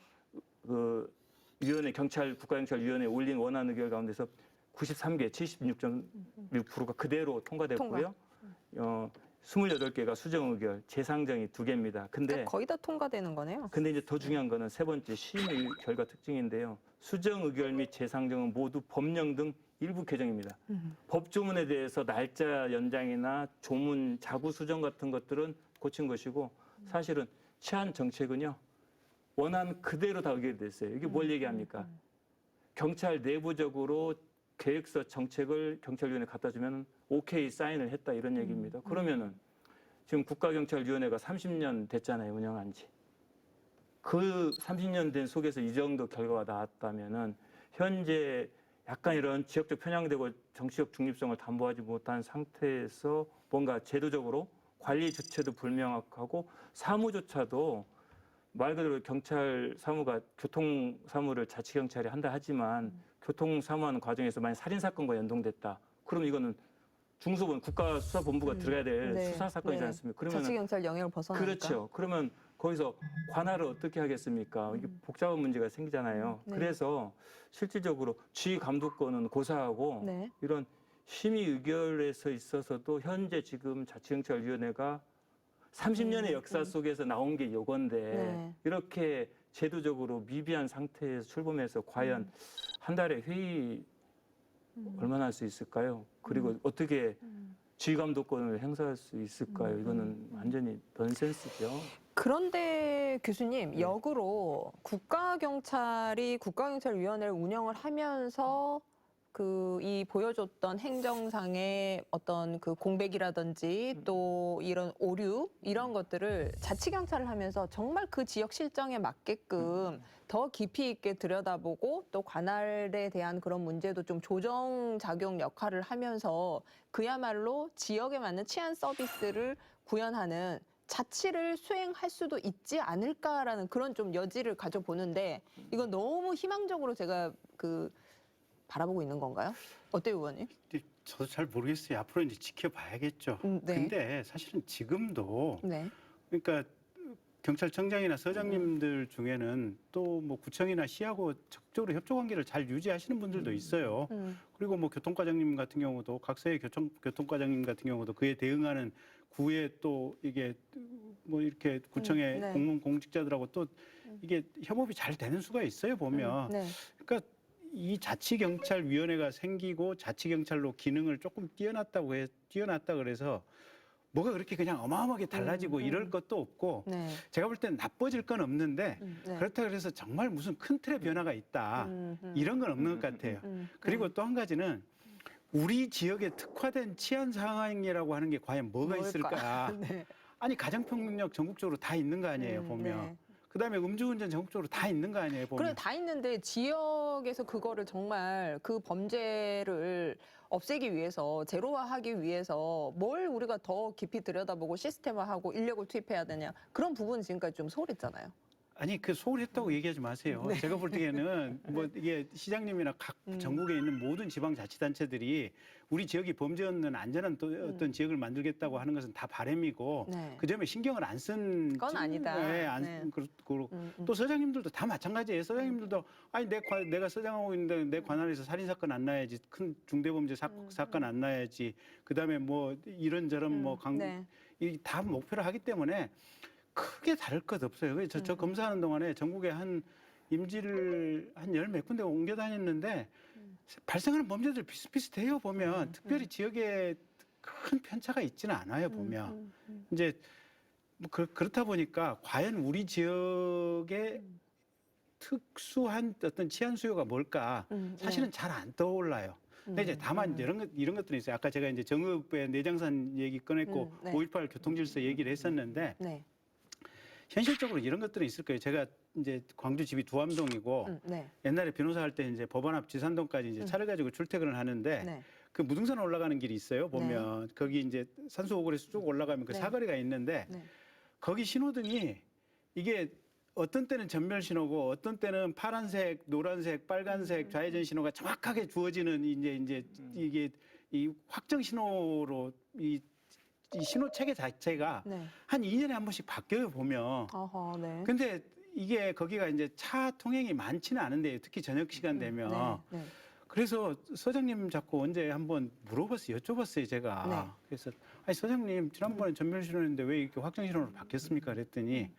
그 위원회, 국가경찰위원회에 올린 원안 의결 가운데서 93개, 76.6%가 그대로 통과됐고요. 28개가 수정 의결, 재상정이 2개입니다. 근데 그러니까 거의 다 통과되는 거네요. 근데 이제 더 중요한 거는 세 번째 심의 결과 특징인데요. 수정 의결 및 재상정은 모두 법령 등 일부 개정입니다. 법조문에 대해서 날짜 연장이나 조문, 자구 수정 같은 것들은 고친 것이고 사실은 치안 정책은요. 원안 그대로 다 의결됐어요. 이게 뭘 얘기합니까? 경찰 내부적으로 계획서 정책을 경찰위원회에 갖다 주면 오케이 사인을 했다 이런 얘기입니다. 그러면은 지금 국가경찰위원회가 30년 됐잖아요. 운영한 지. 그 30년 된 속에서 이 정도 결과가 나왔다면은 현재 약간 이런 지역적 편향되고 정치적 중립성을 담보하지 못한 상태에서 뭔가 제도적으로 관리 주체도 불명확하고 사무조차도 말 그대로 경찰 사무가 교통 사무를 자치경찰이 한다 하지만 교통 사무하는 과정에서 만약 살인 사건과 연동됐다. 그럼 이거는 중수본 국가수사본부가 들어가야 될 네. 수사 사건이지 네. 않습니까? 그러면 자치경찰 영역을 벗어나니까. 그렇죠. 그러면 거기서 관할을 어떻게 하겠습니까? 이게 복잡한 문제가 생기잖아요. 네. 그래서 실질적으로 지휘 감독권은 고사하고 네. 이런 심의 의결에서 있어서도 현재 지금 자치경찰위원회가 30년의 역사 속에서 나온 게 요건데 네. 이렇게 제도적으로 미비한 상태에서 출범해서 과연 한 달에 회의 얼마나 할 수 있을까요? 그리고 어떻게 지휘감독권을 행사할 수 있을까요? 이거는 완전히 넌센스죠. 그런데 교수님, 역으로 국가경찰위원회를 운영을 하면서 이 보여줬던 행정상의 어떤 그 공백이라든지 또 이런 오류 이런 것들을 자치경찰을 하면서 정말 그 지역 실정에 맞게끔 더 깊이 있게 들여다보고 또 관할에 대한 그런 문제도 좀 조정작용 역할을 하면서 그야말로 지역에 맞는 치안 서비스를 구현하는 자치를 수행할 수도 있지 않을까라는 그런 좀 여지를 가져보는데 이건 너무 희망적으로 제가 바라보고 있는 건가요? 어때요, 의원님? 저도 잘 모르겠어요. 앞으로 이제 지켜봐야겠죠. 네. 근데 사실은 지금도 네. 그러니까 경찰청장이나 서장님들 중에는 또 뭐 구청이나 시하고 적극적으로 협조 관계를 잘 유지하시는 분들도 있어요. 그리고 뭐 교통과장님 같은 경우도 각서의 교통과장님 같은 경우도 그에 대응하는 구에 또 이게 뭐 이렇게 구청의 네. 공무원 공직자들하고 또 이게 협업이 잘 되는 수가 있어요 보면. 네. 그러니까 이 자치경찰위원회가 생기고 자치경찰로 기능을 조금 뛰어났다 그래서 뭐가 그렇게 그냥 어마어마하게 달라지고 이럴 것도 없고 네. 제가 볼 때는 나빠질 건 없는데 네. 그렇다 그래서 정말 무슨 큰 틀의 변화가 있다 이런 건 없는 것 같아요. 그리고 또 한 가지는 우리 지역에 특화된 치안 상황이라고 하는 게 과연 뭐가 있을까? 네. 아니 가정폭력 전국적으로 다 있는 거 아니에요 보면. 네. 그다음에 음주운전 전국적으로 다 있는 거 아니에요 보면. 그래 다 있는데 지역에서 그거를 정말 그 범죄를 없애기 위해서 제로화하기 위해서 뭘 우리가 더 깊이 들여다보고 시스템화하고 인력을 투입해야 되냐 그런 부분은 지금까지 좀 소홀했잖아요. 아니 그 소홀했다고 얘기하지 마세요. 제가 볼 때에는 뭐 이게 시장님이나 각 전국에 있는 모든 지방자치단체들이 우리 지역이 범죄 없는 안전한 또 어떤 지역을 만들겠다고 하는 것은 다 바람이고 네. 그 점에 신경을 안 쓴 건 아니다. 네, 그렇고 또 서장님들도 다 마찬가지예요. 서장님들도 아니 내가 서장하고 있는데 내 관할에서 살인 사건 안 나야지, 큰 중대범죄 사건 안 나야지. 그다음에 뭐 이런저런 뭐 네. 다 목표를 하기 때문에 크게 다를 것 없어요. 그래서 저 검사하는 동안에 전국에 한 임지를 한 열 몇 군데 옮겨 다녔는데 발생하는 범죄들 비슷비슷해요. 보면 특별히 지역에 큰 편차가 있지는 않아요. 보면 이제 뭐 그렇다 보니까 과연 우리 지역의 특수한 어떤 치안 수요가 뭘까 사실은 잘 안 떠올라요. 근데 이제 다만 이런 것들이 있어요. 아까 제가 이제 정읍의 내장산 얘기 꺼냈고 네. 5.18 교통질서 얘기를 했었는데 네. 현실적으로 이런 것들은 있을 거예요. 제가 이제 광주 집이 두암동이고 네. 옛날에 변호사 할 때 이제 법원 앞 지산동까지 이제 차를 가지고 출퇴근을 하는데 네. 그 무등산 올라가는 길이 있어요. 보면 거기 이제 산수호걸에서 쭉 올라가면 그 네. 사거리가 있는데 네. 거기 신호등이 이게 어떤 때는 전멸 신호고 어떤 때는 파란색, 노란색, 빨간색 좌회전 신호가 정확하게 주어지는 이제 이게 이 확정 신호로 이 신호 체계 자체가 네. 한 2년에 한 번씩 바뀌어요, 보면. 어허, 네. 근데 이게 거기가 이제 차 통행이 많지는 않은데 특히 저녁 시간 되면 네. 네. 그래서 서장님 자꾸 언제 한번 물어봤어요, 여쭤봤어요, 제가. 네. 그래서 아니 서장님 지난번에 전멸 신호였는데 왜 이렇게 확정 신호로 바뀌었습니까? 그랬더니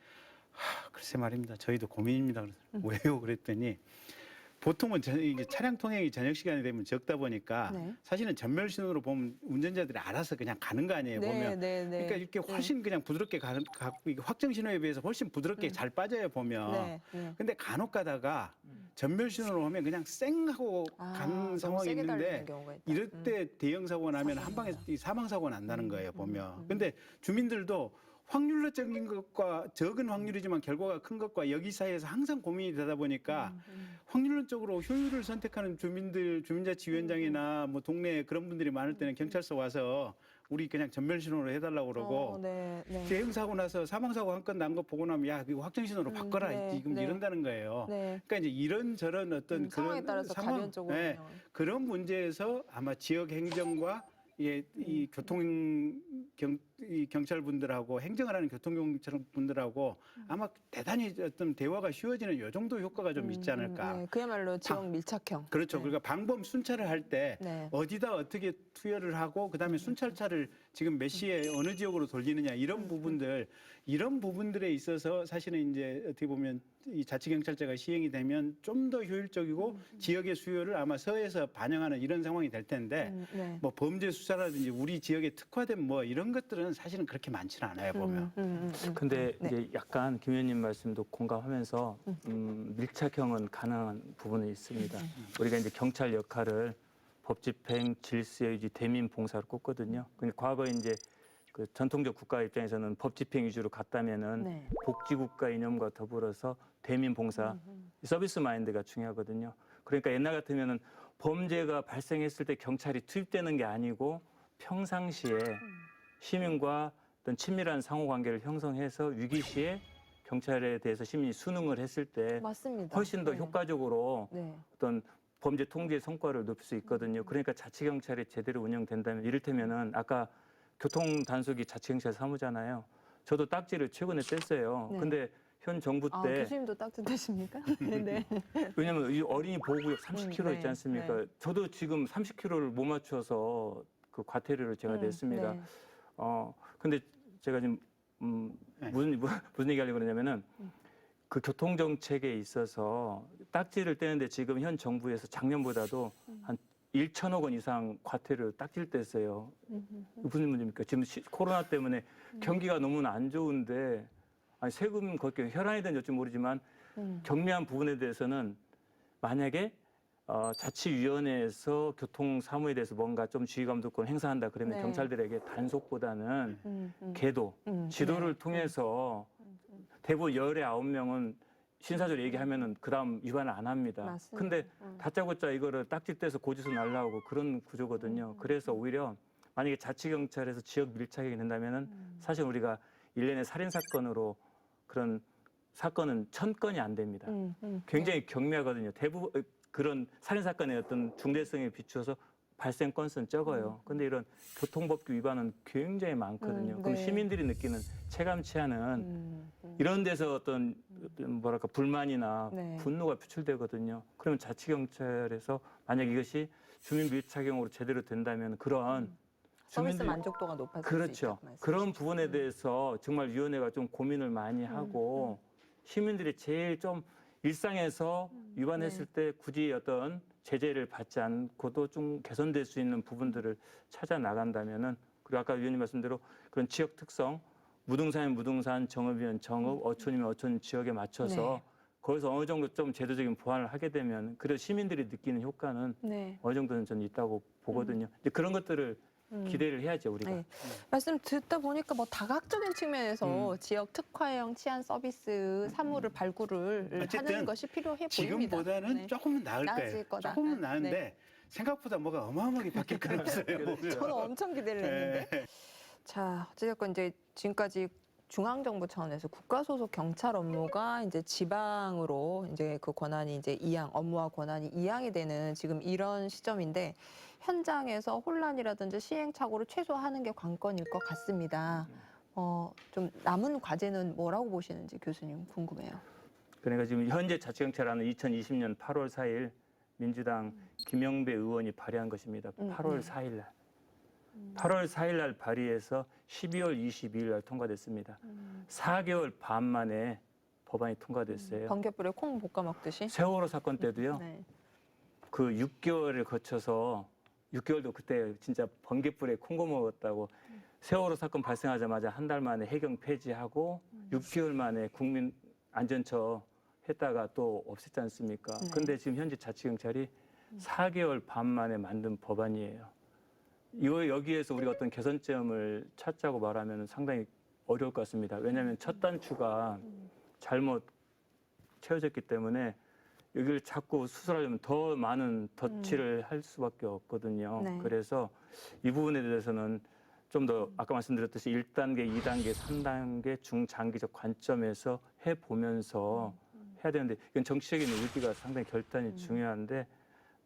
글쎄 말입니다. 저희도 고민입니다. 왜요? 그랬더니 보통은 이게 차량 통행이 저녁 시간이 되면 적다 보니까 네. 사실은 전멸 신호로 보면 운전자들이 알아서 그냥 가는 거 아니에요. 보면. 그러니까 이렇게 훨씬 그냥 부드럽게 확정 신호에 비해서 훨씬 부드럽게 잘 빠져요, 보면. 네. 네. 근데 간혹 가다가 전멸 신호로 하면 그냥 쌩 하고 가는 너무 상황이 세게 있는데 달리는 경우가 있다. 이럴 때 대형 사고가 나면 한 방에 사망 사고가 난다는 거예요, 보면. 근데 주민들도 확률적인 것과 적은 확률이지만 결과가 큰 것과 여기 사이에서 항상 고민이 되다 보니까 확률론적으로 효율을 선택하는 주민자치위원장이나 뭐 동네에 그런 분들이 많을 때는 경찰서 와서 우리 그냥 전멸 신호로 해달라고 그러고 네. 네. 대형 사고 나서 사망 사고 한 건 난 거 보고 나면 야 이거 확정 신호로 바꿔라 네, 지금 네. 이런다는 거예요. 네. 그러니까 이제 이런 저런 어떤 상황에 그런 따라서 상황, 가변적으로 네, 그런 문제에서 아마 지역 행정과 이 경찰분들하고 행정을 하는 교통경찰분들하고 아마 대단히 어떤 대화가 쉬워지는 요 정도 효과가 좀 있지 않을까. 네. 그야말로 지역 밀착형. 그렇죠. 네. 그러니까 방범 순찰을 할 때 네. 어디다 어떻게 투여를 하고 그다음에 순찰차를 지금 몇 시에 어느 지역으로 돌리느냐 이런 부분들에 있어서 사실은 이제 어떻게 보면 이 자치경찰제가 시행이 되면 좀 더 효율적이고 지역의 수요를 아마 서에서 반영하는 이런 상황이 될 텐데 네. 뭐 범죄 수사라든지 우리 지역에 특화된 뭐 이런 것들은 사실은 그렇게 많지는 않아요 보면. 근데 네. 이제 약간 김 의원님 말씀도 공감하면서 밀착형은 가능한 부분이 있습니다. 우리가 이제 경찰 역할을 법집행, 질서 유지, 대민 봉사로 꼽거든요. 근데 과거에 이제 그 전통적 국가 입장에서는 법집행 위주로 갔다면은 네. 복지국가 이념과 더불어서 대민 봉사, 서비스 마인드가 중요하거든요. 그러니까 옛날 같으면은 범죄가 발생했을 때 경찰이 투입되는 게 아니고 평상시에 시민과 어떤 친밀한 상호 관계를 형성해서 위기 시에 경찰에 대해서 시민이 순응을 했을 때 맞습니다. 훨씬 더 네. 효과적으로 네. 어떤 범죄 통제 성과를 높일 수 있거든요. 그러니까 자치경찰이 제대로 운영된다면 이를테면은 아까 교통 단속이 자치경찰 사무잖아요. 저도 딱지를 최근에 뗐어요. 네. 근데 현 정부 때 교수님도 딱지 떼십니까? 네. 왜냐면 이 어린이 보호구역 30km 네, 있지 않습니까? 네. 저도 지금 30km를 못 맞춰서 그 과태료를 제가 냈습니다. 네. 근데 제가 지금 네. 무슨 얘기하려고 그러냐면은 그 교통 정책에 있어서 딱지를 떼는데 지금 현 정부에서 작년보다도 한 1천억 원 이상 과태료를 딱지를 뗐어요. 무슨 문제입니까? 지금 코로나 때문에 경기가 너무나 안 좋은데 아니 세금 그렇게 혈안이 된지 어찌 모르지만 경미한 부분에 대해서는 만약에 자치위원회에서 교통사무에 대해서 뭔가 좀 지휘감독권을 행사한다 그러면 네. 경찰들에게 단속보다는 계도, 지도를 네. 통해서 대부분 19명은 신사적으로 얘기하면은 그다음 위반을 안 합니다. 맞습니다. 근데 다짜고짜 이거를 딱지 떼서 고지서 날라오고 그런 구조거든요. 그래서 오히려 만약에 자치경찰에서 지역 밀착이 된다면은 사실 우리가 1년에 살인 사건으로 그런 사건은 1000건이 안 됩니다. 굉장히 경미하거든요. 대부분 그런 살인 사건의 어떤 중대성에 비추어서 발생 건수는 적어요. 근데 이런 교통법규 위반은 굉장히 많거든요. 그럼 네. 시민들이 느끼는 체감치 않은 이런 데서 어떤 뭐랄까 불만이나 네. 분노가 표출되거든요. 그러면 자치경찰에서 만약 이것이 주민 밀착형으로 제대로 된다면 그런 서비스 주민들이- 만족도가 높아질 수 그렇죠. 있다고 말씀이시죠. 그런 부분에 대해서 정말 위원회가 좀 고민을 많이 하고 시민들이 제일 좀 일상에서 위반했을 때 굳이 어떤 제재를 받지 않고도 좀 개선될 수 있는 부분들을 찾아 나간다면은 그리고 아까 위원님 말씀대로 그런 지역 특성 무등산이면 무등산, 정읍이면 정읍, 어촌이면 어촌 지역에 맞춰서 네. 거기서 어느 정도 좀 제도적인 보완을 하게 되면 그래도 시민들이 느끼는 효과는 네. 어느 정도는 저는 있다고 보거든요. 이제 그런 것들을 기대를 해야죠 우리가. 네. 말씀 듣다 보니까 뭐 다각적인 측면에서 지역 특화형 치안 서비스 사무를 발굴을 어쨌든 하는 것이 필요해 보입니다. 지금보다는 네. 조금은 나을 나아질 거예요. 거다. 조금은 나은데 네. 생각보다 뭐가 어마어마하게 바뀔 건 없어요. 저는 엄청 기대를 했는데. 네. 자, 어쨌든 이제 지금까지 중앙정부 차원에서 국가소속 경찰 업무가 이제 지방으로 이제 그 권한이 이제 업무와 권한이 이양이 되는 지금 이런 시점인데 현장에서 혼란이라든지 시행착오를 최소화하는 게 관건일 것 같습니다. 좀 남은 과제는 뭐라고 보시는지 교수님 궁금해요. 그러니까 지금 현재 자치경찰안은 2020년 8월 4일 민주당 김영배 의원이 발의한 것입니다. 8월 4일 날. 8월 4일 날 발의해서 12월 22일 날 통과됐습니다. 4개월 반 만에 법안이 통과됐어요. 번갯불에 콩 볶아 먹듯이. 세월호 사건 때도요. 네. 그 6개월을 거쳐서 6개월도 그때 진짜 번갯불에 콩고 먹었다고 세월호 사건 발생하자마자 한 달 만에 해경 폐지하고 6개월 만에 국민 안전처 했다가 또 없앴지 않습니까? 네. 근데 지금 현재 자치경찰이 4개월 반 만에 만든 법안이에요. 여기에서 우리가 어떤 개선점을 찾자고 말하면 상당히 어려울 것 같습니다. 왜냐하면 첫 단추가 잘못 채워졌기 때문에 여기를 자꾸 수술하려면 더 많은 덧칠을 할 수밖에 없거든요. 네. 그래서 이 부분에 대해서는 좀 더 아까 말씀드렸듯이 1단계, 2단계, 3단계 중장기적 관점에서 해보면서 해야 되는데 이건 정치적인 의지가 상당히 결단이 중요한데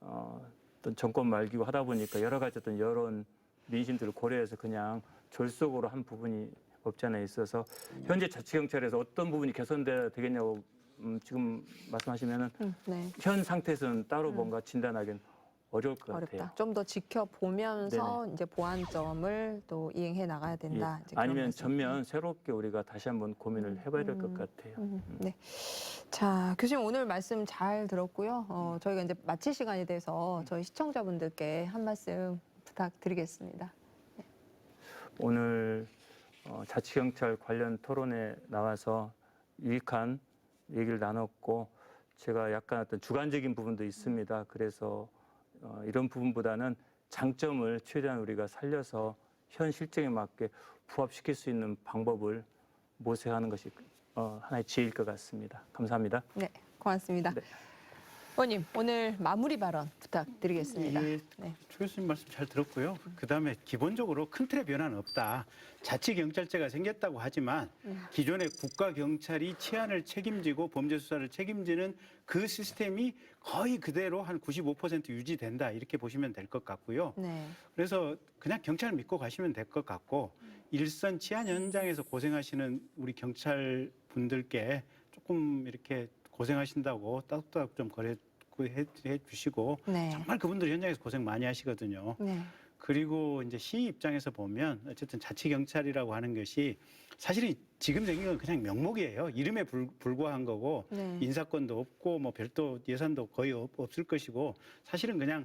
어떤 정권 말기고 하다 보니까 여러 가지 어떤 여론 민심들을 고려해서 그냥 졸속으로 한 부분이 없지 않아 있어서 현재 자치경찰에서 어떤 부분이 개선돼야 되겠냐고 지금 말씀하시면은 네. 현 상태에서는 따로 뭔가 진단하기는 어려울 것 같아요. 어렵다. 좀 더 지켜보면서 이제 보완점을 또 이행해 나가야 된다. 이제 그런 아니면 말씀. 전면 새롭게 우리가 다시 한번 고민을 해봐야 될 것 같아요. 네. 자, 교수님 오늘 말씀 잘 들었고요. 저희가 이제 마칠 시간이 돼서 저희 시청자분들께 한 말씀 부탁드리겠습니다. 오늘 자치경찰 관련 토론에 나와서 유익한 얘기를 나눴고 제가 약간 어떤 주관적인 부분도 있습니다. 그래서 이런 부분보다는 장점을 최대한 우리가 살려서 현 실정에 맞게 부합시킬 수 있는 방법을 모색하는 것이 하나의 지혜일 것 같습니다. 감사합니다. 네, 고맙습니다. 네. 의원님 오늘 마무리 발언 부탁드리겠습니다. 예, 네. 최 교수님 말씀 잘 들었고요. 그다음에 기본적으로 큰 틀의 변화는 없다. 자치경찰제가 생겼다고 하지만 기존의 국가경찰이 치안을 책임지고 범죄 수사를 책임지는 그 시스템이 거의 그대로 한 95% 유지된다. 이렇게 보시면 될 것 같고요. 네. 그래서 그냥 경찰 믿고 가시면 될 것 같고 일선 치안 현장에서 고생하시는 우리 경찰 분들께 조금 이렇게 고생하신다고 따뜻하게 좀 해 주시고 네. 정말 그분들 현장에서 고생 많이 하시거든요. 네. 그리고 이제 시 입장에서 보면 어쨌든 자치경찰이라고 하는 것이 사실은 지금 생긴 건 그냥 명목이에요. 이름에 불과한 거고 네. 인사권도 없고 뭐 별도 예산도 거의 없을 것이고 사실은 그냥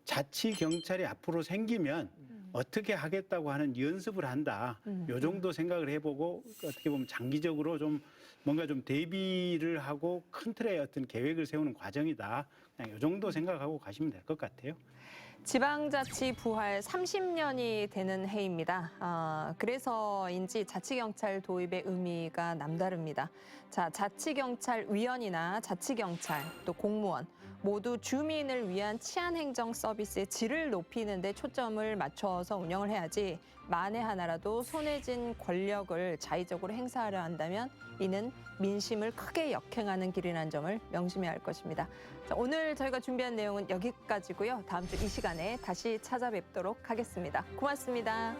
자치경찰이 앞으로 생기면 어떻게 하겠다고 하는 연습을 한다. 요 정도 생각을 해보고 어떻게 보면 장기적으로 좀 뭔가 좀 대비를 하고 큰 틀의 어떤 계획을 세우는 과정이다. 그냥 요 정도 생각하고 가시면 될 것 같아요. 지방자치 부활 30년이 되는 해입니다. 그래서인지 자치경찰 도입의 의미가 남다릅니다. 자, 자치경찰위원이나 자치경찰, 또 공무원 모두 주민을 위한 치안행정 서비스의 질을 높이는 데 초점을 맞춰서 운영을 해야지 만에 하나라도 손에 쥔 권력을 자의적으로 행사하려 한다면 이는 민심을 크게 역행하는 길이라는 점을 명심해야 할 것입니다. 자, 오늘 저희가 준비한 내용은 여기까지고요. 다음 주 이 시간에 다시 찾아뵙도록 하겠습니다. 고맙습니다.